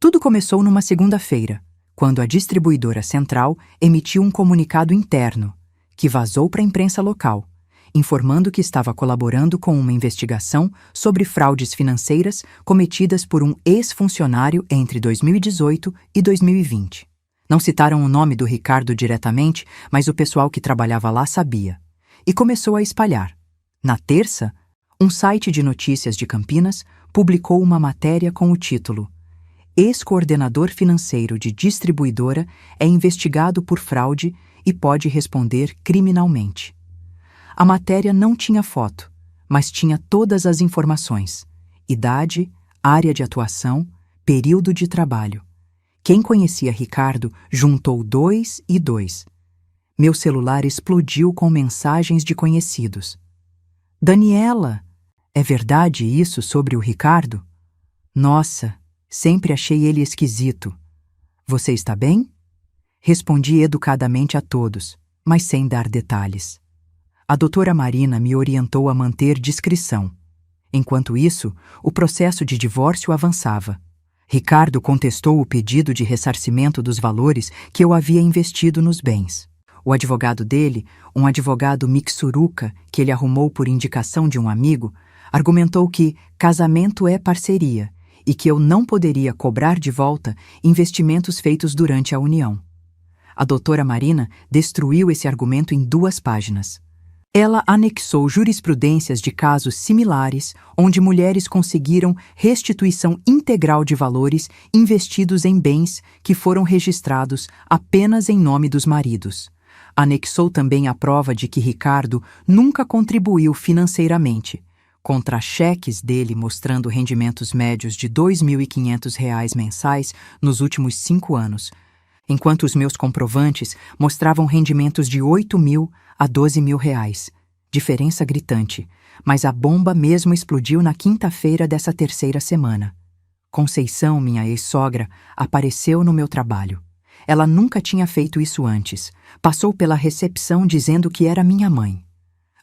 Tudo começou numa segunda-feira, quando a distribuidora central emitiu um comunicado interno, que vazou para a imprensa local, informando que estava colaborando com uma investigação sobre fraudes financeiras cometidas por um ex-funcionário entre 2018 e 2020. Não citaram o nome do Ricardo diretamente, mas o pessoal que trabalhava lá sabia. E começou a espalhar. Na terça, um site de notícias de Campinas publicou uma matéria com o título Ex-coordenador financeiro de distribuidora é investigado por fraude e pode responder criminalmente. A matéria não tinha foto, mas tinha todas as informações: idade, área de atuação, período de trabalho. Quem conhecia Ricardo juntou 2 e 2. Meu celular explodiu com mensagens de conhecidos. Daniela, é verdade isso sobre o Ricardo? Nossa, sempre achei ele esquisito. Você está bem? Respondi educadamente a todos, mas sem dar detalhes. A doutora Marina me orientou a manter discrição. Enquanto isso, o processo de divórcio avançava. Ricardo contestou o pedido de ressarcimento dos valores que eu havia investido nos bens. O advogado dele, um advogado mixuruca que ele arrumou por indicação de um amigo, argumentou que casamento é parceria e que eu não poderia cobrar de volta investimentos feitos durante a união. A doutora Marina destruiu esse argumento em 2 páginas. Ela anexou jurisprudências de casos similares, onde mulheres conseguiram restituição integral de valores investidos em bens que foram registrados apenas em nome dos maridos. Anexou também a prova de que Ricardo nunca contribuiu financeiramente, contra cheques dele mostrando rendimentos médios de R$ 2.500 mensais nos últimos 5 anos, enquanto os meus comprovantes mostravam rendimentos de R$ 8.000 a R$ 12.000. Diferença gritante, mas a bomba mesmo explodiu na quinta-feira dessa 3ª semana. Conceição, minha ex-sogra, apareceu no meu trabalho. Ela nunca tinha feito isso antes. Passou pela recepção dizendo que era minha mãe.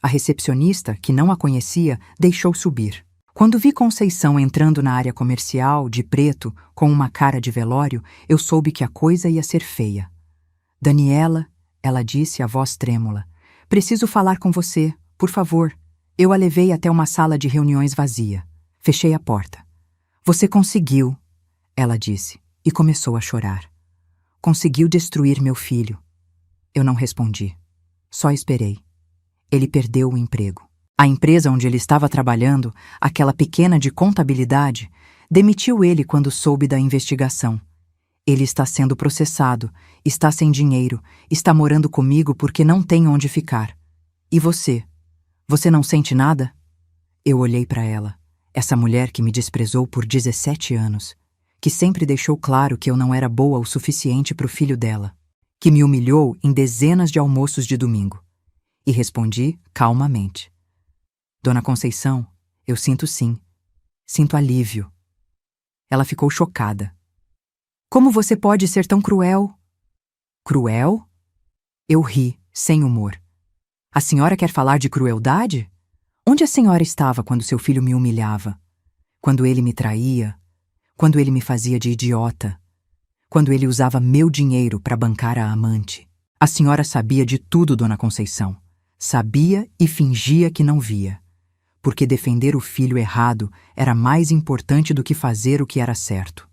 A recepcionista, que não a conhecia, deixou subir. Quando vi Conceição entrando na área comercial, de preto, com uma cara de velório, eu soube que a coisa ia ser feia. Daniela, ela disse, a voz trêmula, preciso falar com você, por favor. Eu a levei até uma sala de reuniões vazia. Fechei a porta. Você conseguiu, ela disse, e começou a chorar. Conseguiu destruir meu filho. Eu não respondi. Só esperei. Ele perdeu o emprego. A empresa onde ele estava trabalhando, aquela pequena de contabilidade, demitiu ele quando soube da investigação. Ele está sendo processado, está sem dinheiro, está morando comigo porque não tem onde ficar. E você? Você não sente nada? Eu olhei para ela, essa mulher que me desprezou por 17 anos, que sempre deixou claro que eu não era boa o suficiente para o filho dela, que me humilhou em dezenas de almoços de domingo. E respondi calmamente. Dona Conceição, eu sinto sim. Sinto alívio. Ela ficou chocada. Como você pode ser tão cruel? Cruel? Eu ri, sem humor. A senhora quer falar de crueldade? Onde a senhora estava quando seu filho me humilhava? Quando ele me traía? Quando ele me fazia de idiota? Quando ele usava meu dinheiro para bancar a amante? A senhora sabia de tudo, Dona Conceição. Sabia e fingia que não via. Porque defender o filho errado era mais importante do que fazer o que era certo.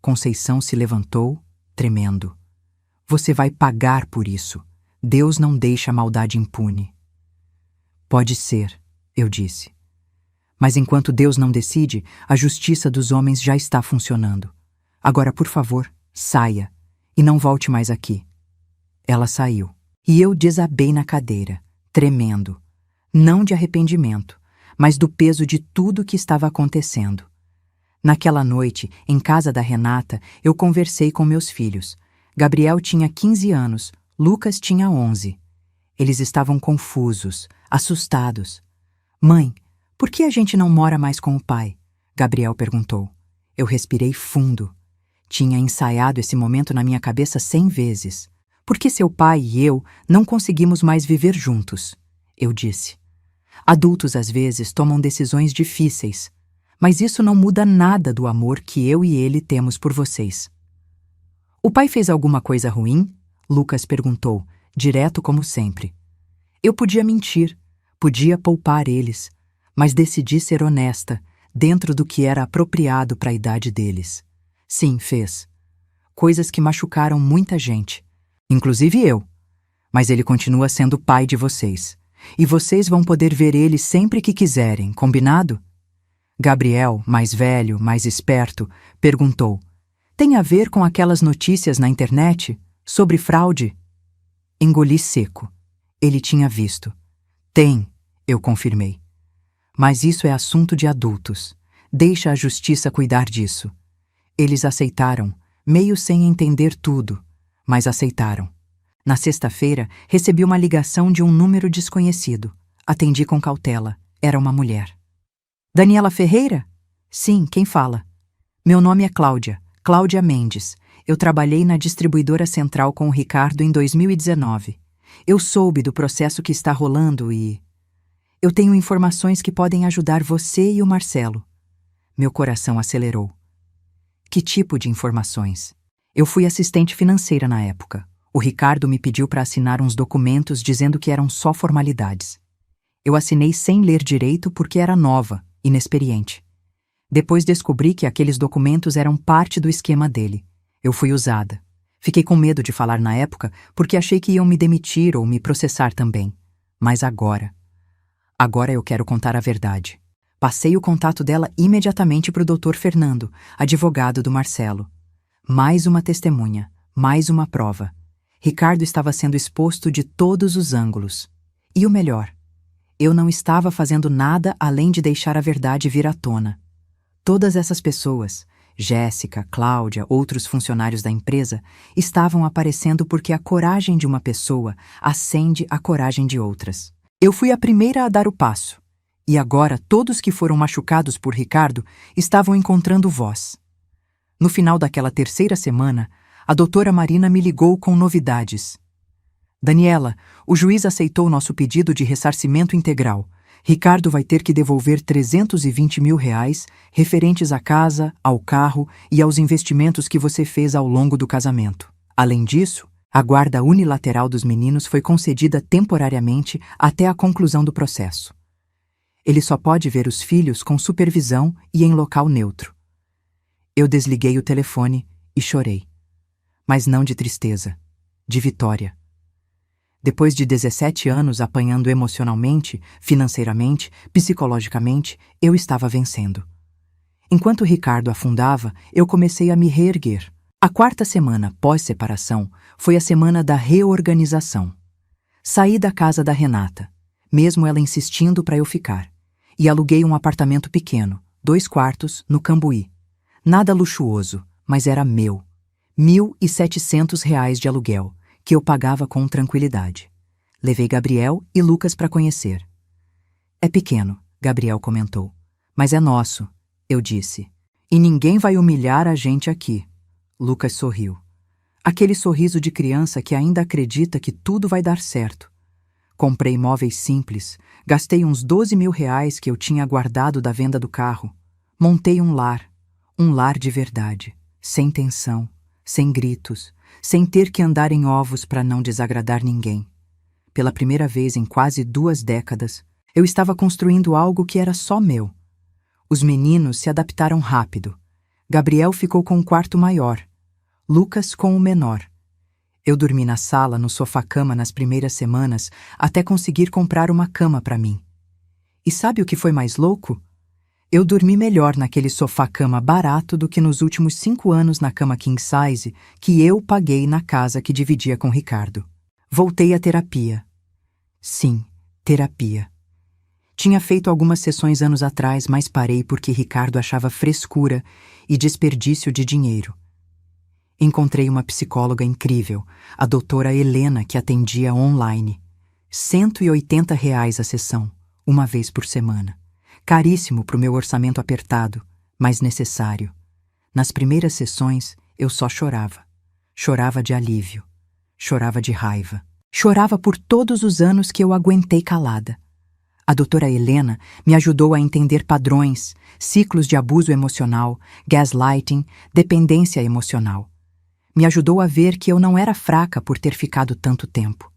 Conceição se levantou, tremendo. Você vai pagar por isso. Deus não deixa a maldade impune. Pode ser, eu disse. Mas enquanto Deus não decide, a justiça dos homens já está funcionando. Agora, por favor, saia e não volte mais aqui. Ela saiu. E eu desabei na cadeira, tremendo. Não de arrependimento, mas do peso de tudo que estava acontecendo. Naquela noite, em casa da Renata, eu conversei com meus filhos. Gabriel tinha 15 anos, Lucas tinha 11. Eles estavam confusos, assustados. Mãe, por que a gente não mora mais com o pai? Gabriel perguntou. Eu respirei fundo. Tinha ensaiado esse momento na minha cabeça 100 vezes. Por que seu pai e eu não conseguimos mais viver juntos? Eu disse. Adultos às vezes tomam decisões difíceis, mas isso não muda nada do amor que eu e ele temos por vocês. O pai fez alguma coisa ruim? Lucas perguntou, direto como sempre. Eu podia mentir, podia poupar eles, mas decidi ser honesta, dentro do que era apropriado para a idade deles. Sim, fez. Coisas que machucaram muita gente, inclusive eu. Mas ele continua sendo pai de vocês. E vocês vão poder ver ele sempre que quiserem, combinado? Gabriel, mais velho, mais esperto, perguntou. Tem a ver com aquelas notícias na internet? Sobre fraude? Engoli seco. Ele tinha visto. Tem, eu confirmei. Mas isso é assunto de adultos. Deixa a justiça cuidar disso. Eles aceitaram, meio sem entender tudo, mas aceitaram. Na sexta-feira, recebi uma ligação de um número desconhecido. Atendi com cautela. Era uma mulher. Daniela Ferreira? Sim, quem fala? Meu nome é Cláudia, Cláudia Mendes. Eu trabalhei na distribuidora central com o Ricardo em 2019. Eu soube do processo que está rolando e... Eu tenho informações que podem ajudar você e o Marcelo. Meu coração acelerou. Que tipo de informações? Eu fui assistente financeira na época. O Ricardo me pediu para assinar uns documentos dizendo que eram só formalidades. Eu assinei sem ler direito porque era nova, inexperiente. Depois descobri que aqueles documentos eram parte do esquema dele. Eu fui usada. Fiquei com medo de falar na época porque achei que iam me demitir ou me processar também. Mas agora eu quero contar a verdade. Passei o contato dela imediatamente para o Dr. Fernando, advogado do Marcelo. Mais uma testemunha, mais uma prova. Ricardo estava sendo exposto de todos os ângulos. E o melhor, eu não estava fazendo nada além de deixar a verdade vir à tona. Todas essas pessoas, Jéssica, Cláudia, outros funcionários da empresa, estavam aparecendo porque a coragem de uma pessoa acende a coragem de outras. Eu fui a primeira a dar o passo. E agora todos que foram machucados por Ricardo estavam encontrando voz. No final daquela terceira semana, a doutora Marina me ligou com novidades. Daniela, o juiz aceitou nosso pedido de ressarcimento integral. Ricardo vai ter que devolver R$320 mil referentes à casa, ao carro e aos investimentos que você fez ao longo do casamento. Além disso, a guarda unilateral dos meninos foi concedida temporariamente até a conclusão do processo. Ele só pode ver os filhos com supervisão e em local neutro. Eu desliguei o telefone e chorei. Mas não de tristeza, de vitória. Depois de 17 anos apanhando emocionalmente, financeiramente, psicologicamente, eu estava vencendo. Enquanto Ricardo afundava, eu comecei a me reerguer. A quarta semana pós-separação foi a semana da reorganização. Saí da casa da Renata, mesmo ela insistindo para eu ficar, e aluguei um apartamento pequeno, 2 quartos, no Cambuí. Nada luxuoso, mas era meu. R$1.700 de aluguel, que eu pagava com tranquilidade. Levei Gabriel e Lucas para conhecer. É pequeno, Gabriel comentou. Mas é nosso, eu disse. E ninguém vai humilhar a gente aqui. Lucas sorriu. Aquele sorriso de criança que ainda acredita que tudo vai dar certo. Comprei móveis simples, gastei uns R$12 mil que eu tinha guardado da venda do carro. Montei um lar de verdade, sem tensão, sem gritos, sem ter que andar em ovos para não desagradar ninguém. Pela primeira vez em quase 2 décadas, eu estava construindo algo que era só meu. Os meninos se adaptaram rápido. Gabriel ficou com um quarto maior, Lucas com o menor. Eu dormi na sala, no sofá-cama nas primeiras semanas, até conseguir comprar uma cama para mim. E sabe o que foi mais louco? Eu dormi melhor naquele sofá-cama barato do que nos últimos 5 anos na cama king size que eu paguei na casa que dividia com Ricardo. Voltei à terapia. Sim, terapia. Tinha feito algumas sessões anos atrás, mas parei porque Ricardo achava frescura e desperdício de dinheiro. Encontrei uma psicóloga incrível, a doutora Helena, que atendia online. R$ 180 a sessão, uma vez por semana. Caríssimo para o meu orçamento apertado, mas necessário. Nas primeiras sessões, eu só chorava. Chorava de alívio. Chorava de raiva. Chorava por todos os anos que eu aguentei calada. A doutora Helena me ajudou a entender padrões, ciclos de abuso emocional, gaslighting, dependência emocional. Me ajudou a ver que eu não era fraca por ter ficado tanto tempo.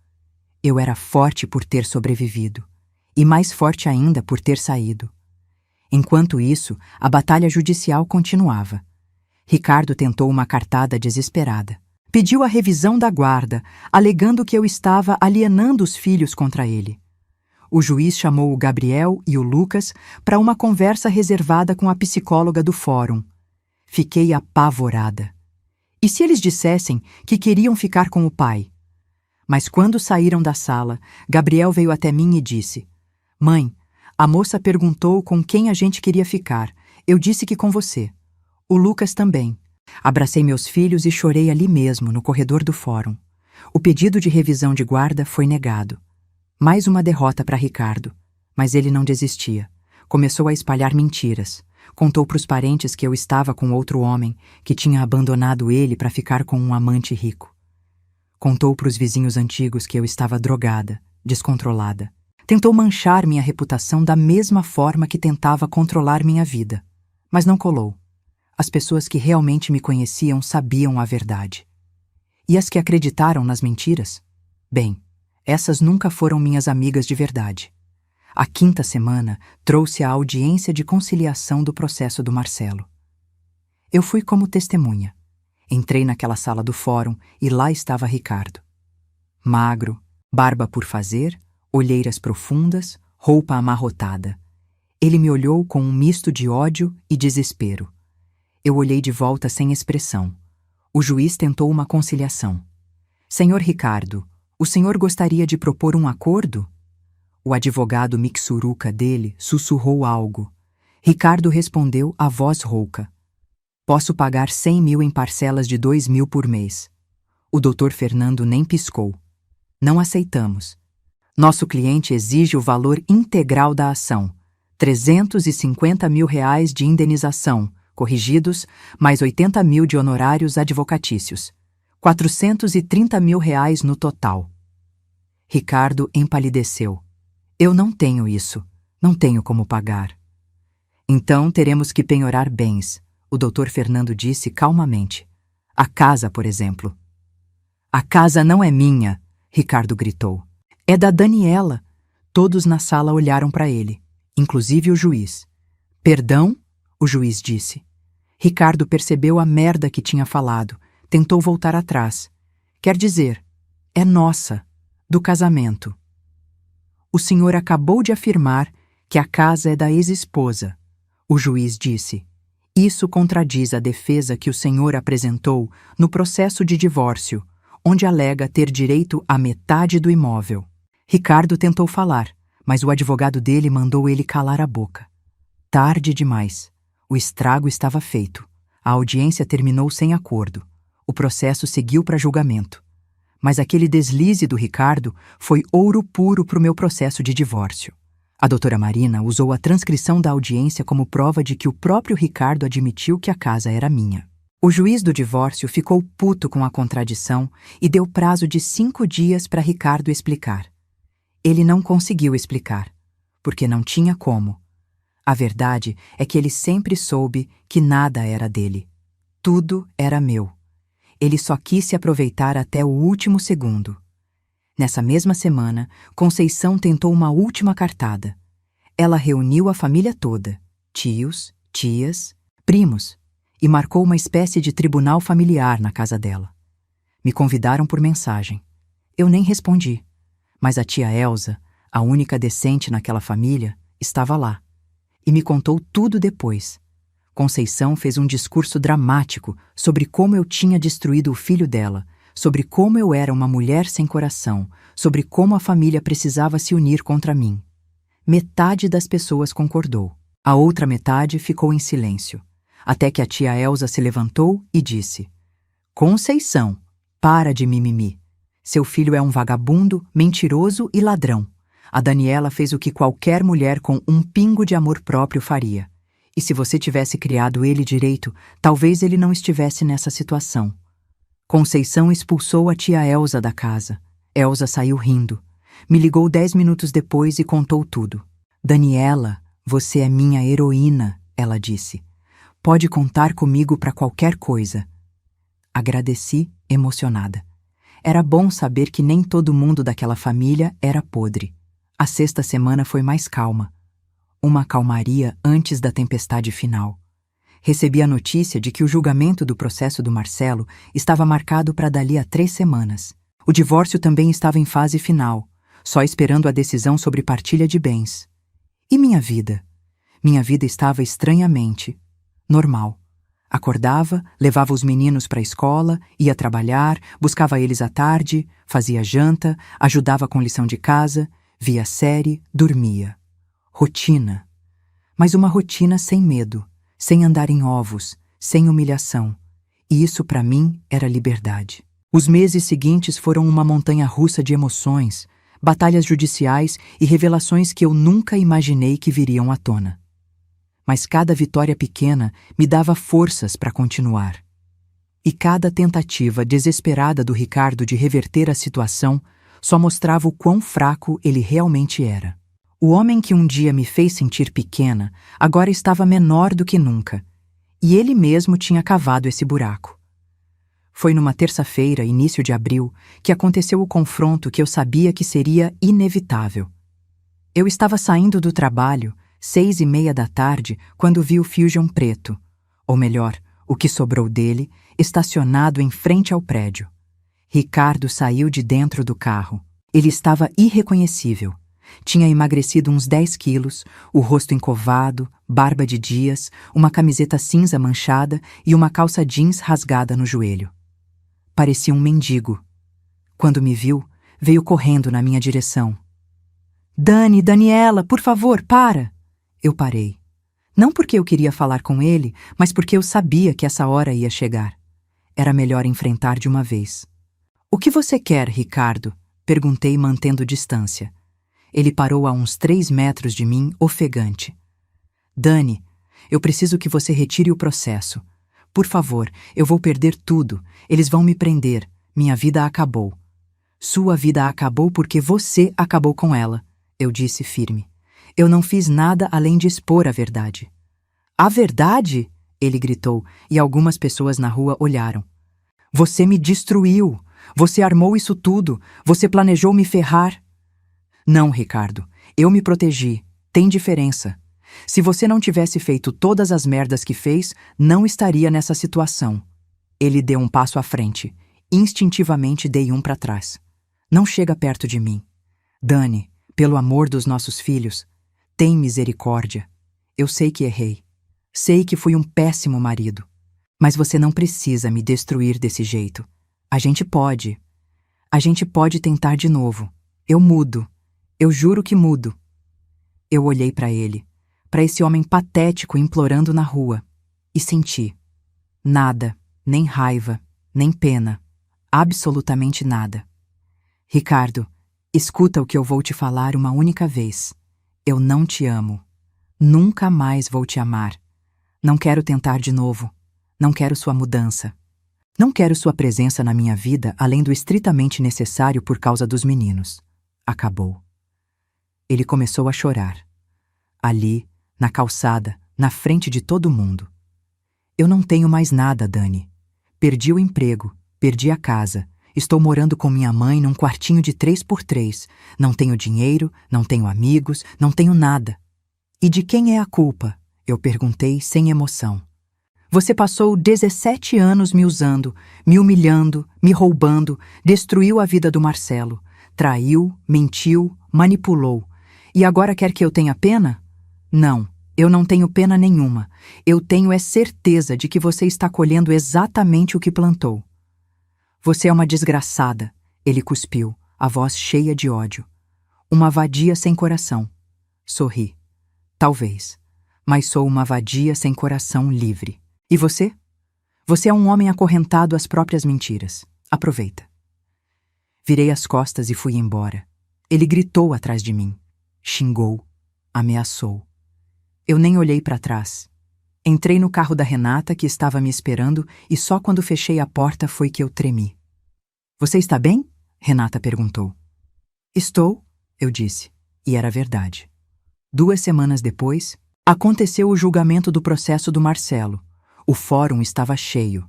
Eu era forte por ter sobrevivido. E mais forte ainda por ter saído. Enquanto isso, a batalha judicial continuava. Ricardo tentou uma cartada desesperada. Pediu a revisão da guarda, alegando que eu estava alienando os filhos contra ele. O juiz chamou o Gabriel e o Lucas para uma conversa reservada com a psicóloga do fórum. Fiquei apavorada. E se eles dissessem que queriam ficar com o pai? Mas quando saíram da sala, Gabriel veio até mim e disse: "Mãe, a moça perguntou com quem a gente queria ficar. Eu disse que com você. O Lucas também." Abracei meus filhos e chorei ali mesmo, no corredor do fórum. O pedido de revisão de guarda foi negado. Mais uma derrota para Ricardo. Mas ele não desistia. Começou a espalhar mentiras. Contou para os parentes que eu estava com outro homem, que tinha abandonado ele para ficar com um amante rico. Contou para os vizinhos antigos que eu estava drogada, descontrolada. Tentou manchar minha reputação da mesma forma que tentava controlar minha vida. Mas não colou. As pessoas que realmente me conheciam sabiam a verdade. E as que acreditaram nas mentiras? Bem, essas nunca foram minhas amigas de verdade. A quinta semana trouxe a audiência de conciliação do processo do Marcelo. Eu fui como testemunha. Entrei naquela sala do fórum e lá estava Ricardo. Magro, barba por fazer, olheiras profundas, roupa amarrotada. Ele me olhou com um misto de ódio e desespero. Eu olhei de volta sem expressão. O juiz tentou uma conciliação. "Senhor Ricardo, o senhor gostaria de propor um acordo?" O advogado mixuruca dele sussurrou algo. Ricardo respondeu a voz rouca: "Posso pagar 100 mil em parcelas de 2 mil por mês." O doutor Fernando nem piscou. "Não aceitamos. Nosso cliente exige o valor integral da ação. R$ 350 mil de indenização, corrigidos, mais 80 mil de honorários advocatícios. R$ 430 mil no total." Ricardo empalideceu. "Eu não tenho isso. Não tenho como pagar." "Então teremos que penhorar bens," o doutor Fernando disse calmamente. "A casa, por exemplo." "A casa não é minha," Ricardo gritou. "É da Daniela." Todos na sala olharam para ele, inclusive o juiz. "Perdão?" o juiz disse. Ricardo percebeu a merda que tinha falado, tentou voltar atrás. "Quer dizer, é nossa, do casamento." "O senhor acabou de afirmar que a casa é da ex-esposa," o juiz disse. "Isso contradiz a defesa que o senhor apresentou no processo de divórcio, onde alega ter direito à metade do imóvel." Ricardo tentou falar, mas o advogado dele mandou ele calar a boca. Tarde demais. O estrago estava feito. A audiência terminou sem acordo. O processo seguiu para julgamento. Mas aquele deslize do Ricardo foi ouro puro para o meu processo de divórcio. A doutora Marina usou a transcrição da audiência como prova de que o próprio Ricardo admitiu que a casa era minha. O juiz do divórcio ficou puto com a contradição e deu prazo de 5 dias para Ricardo explicar. Ele não conseguiu explicar, porque não tinha como. A verdade é que ele sempre soube que nada era dele. Tudo era meu. Ele só quis se aproveitar até o último segundo. Nessa mesma semana, Conceição tentou uma última cartada. Ela reuniu a família toda, tios, tias, primos, e marcou uma espécie de tribunal familiar na casa dela. Me convidaram por mensagem. Eu nem respondi, mas a tia Elsa, a única decente naquela família, estava lá. E me contou tudo depois. Conceição fez um discurso dramático sobre como eu tinha destruído o filho dela, sobre como eu era uma mulher sem coração, sobre como a família precisava se unir contra mim. Metade das pessoas concordou. A outra metade ficou em silêncio, até que a tia Elsa se levantou e disse: Conceição, para de mimimi. Seu filho é um vagabundo, mentiroso e ladrão. A Daniela fez o que qualquer mulher com um pingo de amor próprio faria. E se você tivesse criado ele direito, talvez ele não estivesse nessa situação. Conceição expulsou a tia Elsa da casa. Elsa saiu rindo. Me ligou 10 minutos depois e contou tudo. Daniela, você é minha heroína, ela disse. Pode contar comigo para qualquer coisa. Agradeci, emocionada. Era bom saber que nem todo mundo daquela família era podre. A sexta semana foi mais calma. Uma calmaria antes da tempestade final. Recebi a notícia de que o julgamento do processo do Marcelo estava marcado para dali a 3 semanas. O divórcio também estava em fase final, só esperando a decisão sobre partilha de bens. E minha vida? Minha vida estava estranhamente normal. Acordava, levava os meninos para a escola, ia trabalhar, buscava eles à tarde, fazia janta, ajudava com lição de casa, via série, dormia. Rotina. Mas uma rotina sem medo, sem andar em ovos, sem humilhação. E isso para mim era liberdade. Os meses seguintes foram uma montanha-russa de emoções, batalhas judiciais e revelações que eu nunca imaginei que viriam à tona. Mas cada vitória pequena me dava forças para continuar. E cada tentativa desesperada do Ricardo de reverter a situação só mostrava o quão fraco ele realmente era. O homem que um dia me fez sentir pequena agora estava menor do que nunca, e ele mesmo tinha cavado esse buraco. Foi numa terça-feira, início de abril, que aconteceu o confronto que eu sabia que seria inevitável. Eu estava saindo do trabalho, 6:30 da tarde, quando vi o Fusion preto, ou melhor, o que sobrou dele, estacionado em frente ao prédio. Ricardo saiu de dentro do carro. Ele estava irreconhecível. Tinha emagrecido uns 10 quilos, o rosto encovado, barba de dias, uma camiseta cinza manchada e uma calça jeans rasgada no joelho. Parecia um mendigo. Quando me viu, veio correndo na minha direção. Daniela, por favor, para! Eu parei. Não porque eu queria falar com ele, mas porque eu sabia que essa hora ia chegar. Era melhor enfrentar de uma vez. O que você quer, Ricardo? Perguntei, mantendo distância. Ele parou a uns 3 metros de mim, ofegante. Dani, eu preciso que você retire o processo. Por favor, eu vou perder tudo. Eles vão me prender. Minha vida acabou. Sua vida acabou porque você acabou com ela, eu disse firme. Eu não fiz nada além de expor a verdade. A verdade? Ele gritou, e algumas pessoas na rua olharam. Você me destruiu. Você armou isso tudo. Você planejou me ferrar. Não, Ricardo. Eu me protegi. Tem diferença. Se você não tivesse feito todas as merdas que fez, não estaria nessa situação. Ele deu um passo à frente. Instintivamente dei um para trás. Não chega perto de mim. Dani, pelo amor dos nossos filhos, tem misericórdia. Eu sei que errei. Sei que fui um péssimo marido. Mas você não precisa me destruir desse jeito. A gente pode. A gente pode tentar de novo. Eu mudo. Eu juro que mudo. Eu olhei para ele, para esse homem patético implorando na rua, e senti. Nada, nem raiva, nem pena. Absolutamente nada. Ricardo, escuta o que eu vou te falar uma única vez. Eu não te amo. Nunca mais vou te amar. Não quero tentar de novo. Não quero sua mudança. Não quero sua presença na minha vida além do estritamente necessário por causa dos meninos. Acabou. Ele começou a chorar. Ali, na calçada, na frente de todo mundo. Eu não tenho mais nada, Dani. Perdi o emprego, perdi a casa. Estou morando com minha mãe num quartinho de 3x3. Não tenho dinheiro, não tenho amigos, não tenho nada. E de quem é a culpa? Eu perguntei sem emoção. Você passou 17 anos me usando, me humilhando, me roubando, destruiu a vida do Marcelo, traiu, mentiu, manipulou. E agora quer que eu tenha pena? Não, eu não tenho pena nenhuma. Eu tenho certeza de que você está colhendo exatamente o que plantou. Você é uma desgraçada, ele cuspiu, a voz cheia de ódio. Uma vadia sem coração. Sorri. Talvez. Mas sou uma vadia sem coração livre. E você? Você é um homem acorrentado às próprias mentiras. Aproveita. Virei as costas e fui embora. Ele gritou atrás de mim. Xingou. Ameaçou. Eu nem olhei para trás. Entrei no carro da Renata, que estava me esperando, e só quando fechei a porta foi que eu tremi. Você está bem? Renata perguntou. Estou, eu disse, e era verdade. 2 semanas depois, aconteceu o julgamento do processo do Marcelo. O fórum estava cheio.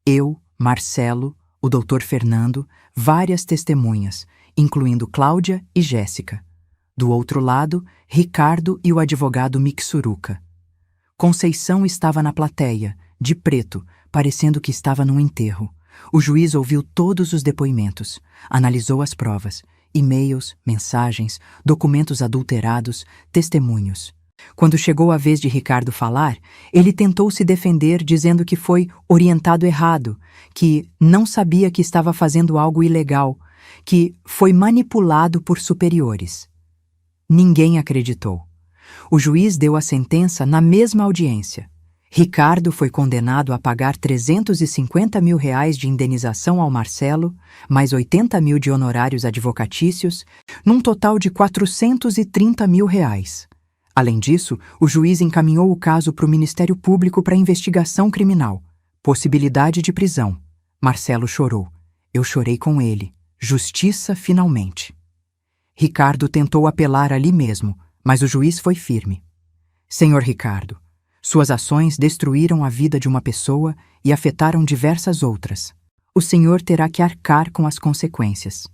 Eu, Marcelo, o Dr. Fernando, várias testemunhas, incluindo Cláudia e Jéssica. Do outro lado, Ricardo e o advogado Mixuruca. Conceição estava na plateia, de preto, parecendo que estava num enterro. O juiz ouviu todos os depoimentos, analisou as provas, e-mails, mensagens, documentos adulterados, testemunhos. Quando chegou a vez de Ricardo falar, ele tentou se defender dizendo que foi orientado errado, que não sabia que estava fazendo algo ilegal, que foi manipulado por superiores. Ninguém acreditou. O juiz deu a sentença na mesma audiência. Ricardo foi condenado a pagar R$350 mil de indenização ao Marcelo, mais 80 mil de honorários advocatícios, num total de R$430 mil. Além disso, o juiz encaminhou o caso para o Ministério Público para investigação criminal. Possibilidade de prisão. Marcelo chorou. Eu chorei com ele. Justiça, finalmente. Ricardo tentou apelar ali mesmo, mas o juiz foi firme. Senhor Ricardo, suas ações destruíram a vida de uma pessoa e afetaram diversas outras. O senhor terá que arcar com as consequências.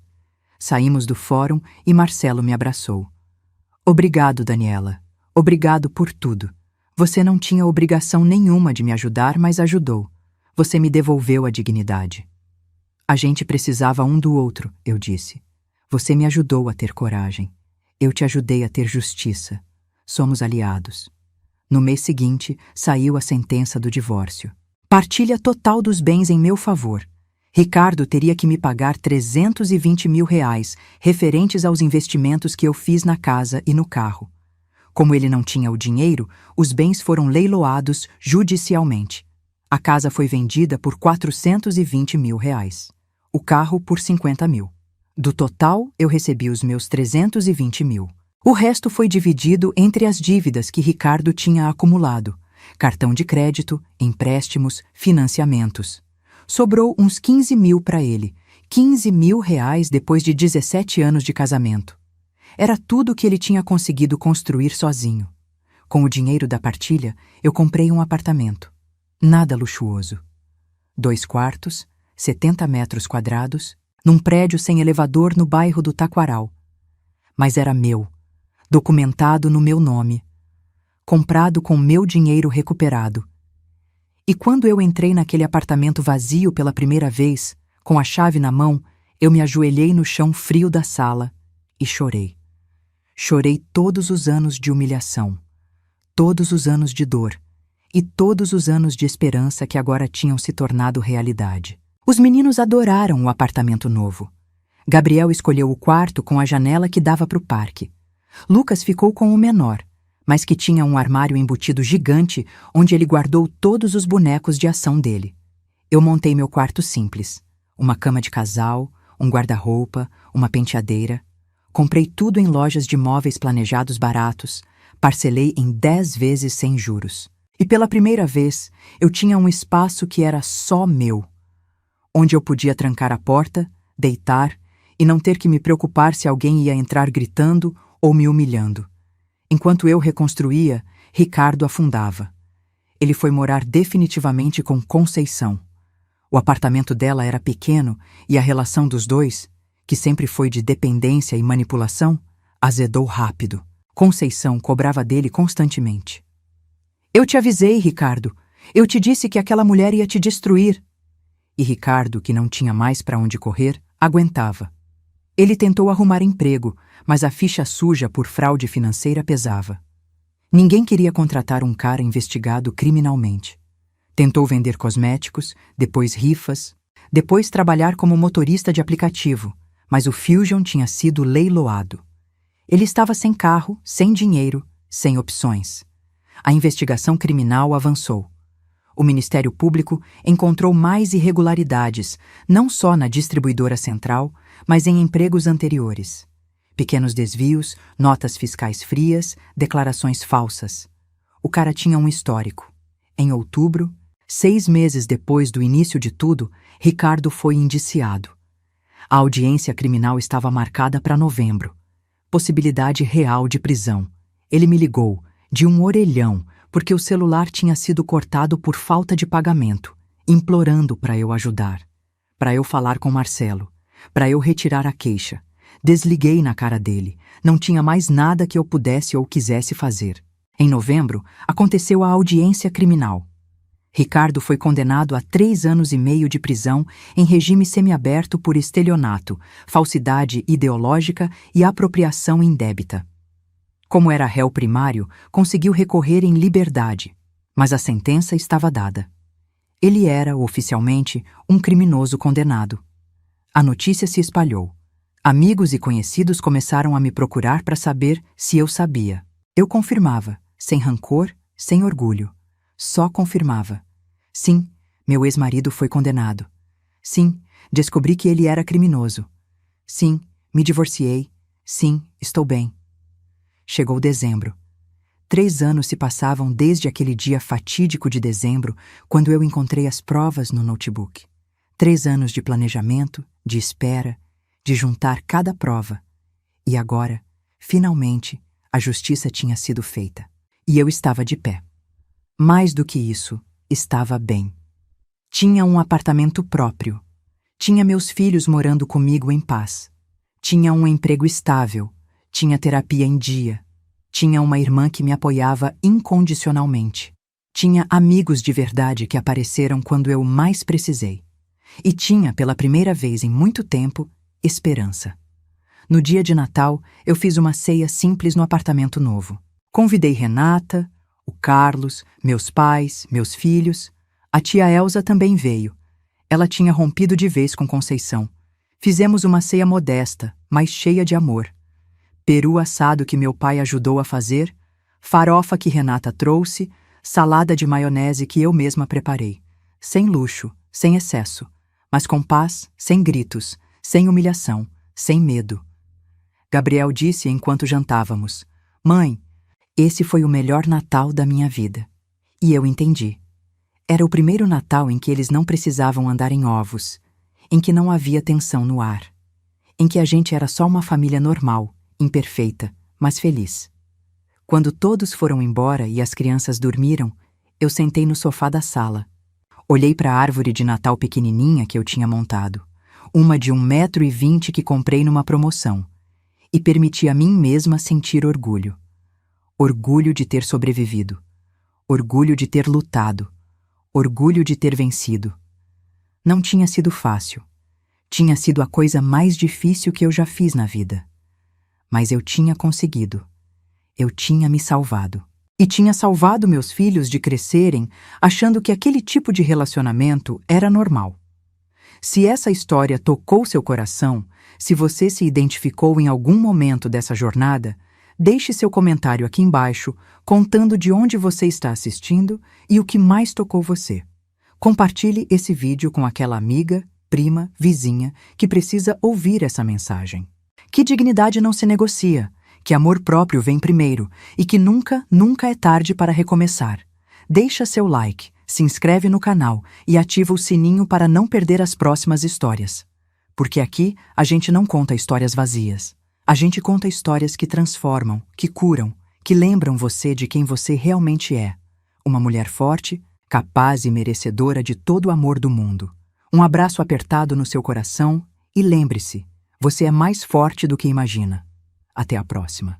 Saímos do fórum e Marcelo me abraçou. Obrigado, Daniela. Obrigado por tudo. Você não tinha obrigação nenhuma de me ajudar, mas ajudou. Você me devolveu a dignidade. A gente precisava um do outro, eu disse. Você me ajudou a ter coragem. Eu te ajudei a ter justiça. Somos aliados. No mês seguinte, saiu a sentença do divórcio. Partilha total dos bens em meu favor. Ricardo teria que me pagar R$320 mil referentes aos investimentos que eu fiz na casa e no carro. Como ele não tinha o dinheiro, os bens foram leiloados judicialmente. A casa foi vendida por R$420 mil. O carro por R$50 mil. Do total, eu recebi os meus R$320 mil. O resto foi dividido entre as dívidas que Ricardo tinha acumulado. Cartão de crédito, empréstimos, financiamentos. Sobrou uns 15 mil para ele. 15 mil depois de 17 anos de casamento. Era tudo que ele tinha conseguido construir sozinho. Com o dinheiro da partilha, eu comprei um apartamento. Nada luxuoso. 2 quartos, 70 metros quadrados, num prédio sem elevador no bairro do Taquaral. Mas era meu, documentado no meu nome, comprado com meu dinheiro recuperado. E quando eu entrei naquele apartamento vazio pela primeira vez, com a chave na mão, eu me ajoelhei no chão frio da sala e chorei. Chorei todos os anos de humilhação, todos os anos de dor e todos os anos de esperança que agora tinham se tornado realidade. Os meninos adoraram o apartamento novo. Gabriel escolheu o quarto com a janela que dava para o parque. Lucas ficou com o menor, mas que tinha um armário embutido gigante onde ele guardou todos os bonecos de ação dele. Eu montei meu quarto simples. Uma cama de casal, um guarda-roupa, uma penteadeira. Comprei tudo em lojas de móveis planejados baratos, parcelei em 10 vezes sem juros. E pela primeira vez, eu tinha um espaço que era só meu, onde eu podia trancar a porta, deitar e não ter que me preocupar se alguém ia entrar gritando ou me humilhando. Enquanto eu reconstruía, Ricardo afundava. Ele foi morar definitivamente com Conceição. O apartamento dela era pequeno e a relação dos dois, que sempre foi de dependência e manipulação, azedou rápido. Conceição cobrava dele constantemente. Eu te avisei, Ricardo. Eu te disse que aquela mulher ia te destruir. E Ricardo, que não tinha mais para onde correr, aguentava. Ele tentou arrumar emprego, mas a ficha suja por fraude financeira pesava. Ninguém queria contratar um cara investigado criminalmente. Tentou vender cosméticos, depois rifas, depois trabalhar como motorista de aplicativo, mas o Fusion tinha sido leiloado. Ele estava sem carro, sem dinheiro, sem opções. A investigação criminal avançou. O Ministério Público encontrou mais irregularidades, não só na distribuidora central, mas em empregos anteriores. Pequenos desvios, notas fiscais frias, declarações falsas. O cara tinha um histórico. Em outubro, 6 meses depois do início de tudo, Ricardo foi indiciado. A audiência criminal estava marcada para novembro. Possibilidade real de prisão. Ele me ligou, de um orelhão, porque o celular tinha sido cortado por falta de pagamento, implorando para eu ajudar, para eu falar com Marcelo, para eu retirar a queixa. Desliguei na cara dele, não tinha mais nada que eu pudesse ou quisesse fazer. Em novembro, aconteceu a audiência criminal. Ricardo foi condenado a 3 anos e meio de prisão em regime semiaberto por estelionato, falsidade ideológica e apropriação indébita. Como era réu primário, conseguiu recorrer em liberdade, mas a sentença estava dada. Ele era, oficialmente, um criminoso condenado. A notícia se espalhou. Amigos e conhecidos começaram a me procurar para saber se eu sabia. Eu confirmava, sem rancor, sem orgulho. Só confirmava. Sim, meu ex-marido foi condenado. Sim, descobri que ele era criminoso. Sim, me divorciei. Sim, estou bem. Chegou dezembro. 3 anos se passavam desde aquele dia fatídico de dezembro, quando eu encontrei as provas no notebook. 3 anos de planejamento, de espera, de juntar cada prova. E agora, finalmente, a justiça tinha sido feita. E eu estava de pé. Mais do que isso, estava bem. Tinha um apartamento próprio. Tinha meus filhos morando comigo em paz. Tinha um emprego estável. Tinha terapia em dia. Tinha uma irmã que me apoiava incondicionalmente. Tinha amigos de verdade que apareceram quando eu mais precisei. E tinha, pela primeira vez em muito tempo, esperança. No dia de Natal, eu fiz uma ceia simples no apartamento novo. Convidei Renata, o Carlos, meus pais, meus filhos. A tia Elza também veio. Ela tinha rompido de vez com Conceição. Fizemos uma ceia modesta, mas cheia de amor. Peru assado que meu pai ajudou a fazer, farofa que Renata trouxe, salada de maionese que eu mesma preparei. Sem luxo, sem excesso, mas com paz, sem gritos, sem humilhação, sem medo. Gabriel disse enquanto jantávamos: "Mãe, esse foi o melhor Natal da minha vida." E eu entendi. Era o primeiro Natal em que eles não precisavam andar em ovos, em que não havia tensão no ar, em que a gente era só uma família normal, imperfeita, mas feliz. Quando todos foram embora e as crianças dormiram, eu sentei no sofá da sala. Olhei para a árvore de Natal pequenininha que eu tinha montado, uma de 1,20 m que comprei numa promoção, e permiti a mim mesma sentir orgulho. Orgulho de ter sobrevivido. Orgulho de ter lutado. Orgulho de ter vencido. Não tinha sido fácil. Tinha sido a coisa mais difícil que eu já fiz na vida. Mas eu tinha conseguido. Eu tinha me salvado. E tinha salvado meus filhos de crescerem achando que aquele tipo de relacionamento era normal. Se essa história tocou seu coração, se você se identificou em algum momento dessa jornada, deixe seu comentário aqui embaixo contando de onde você está assistindo e o que mais tocou você. Compartilhe esse vídeo com aquela amiga, prima, vizinha que precisa ouvir essa mensagem. Que dignidade não se negocia, que amor próprio vem primeiro e que nunca, nunca é tarde para recomeçar. Deixa seu like, se inscreve no canal e ativa o sininho para não perder as próximas histórias. Porque aqui a gente não conta histórias vazias. A gente conta histórias que transformam, que curam, que lembram você de quem você realmente é. Uma mulher forte, capaz e merecedora de todo o amor do mundo. Um abraço apertado no seu coração e lembre-se, você é mais forte do que imagina. Até a próxima.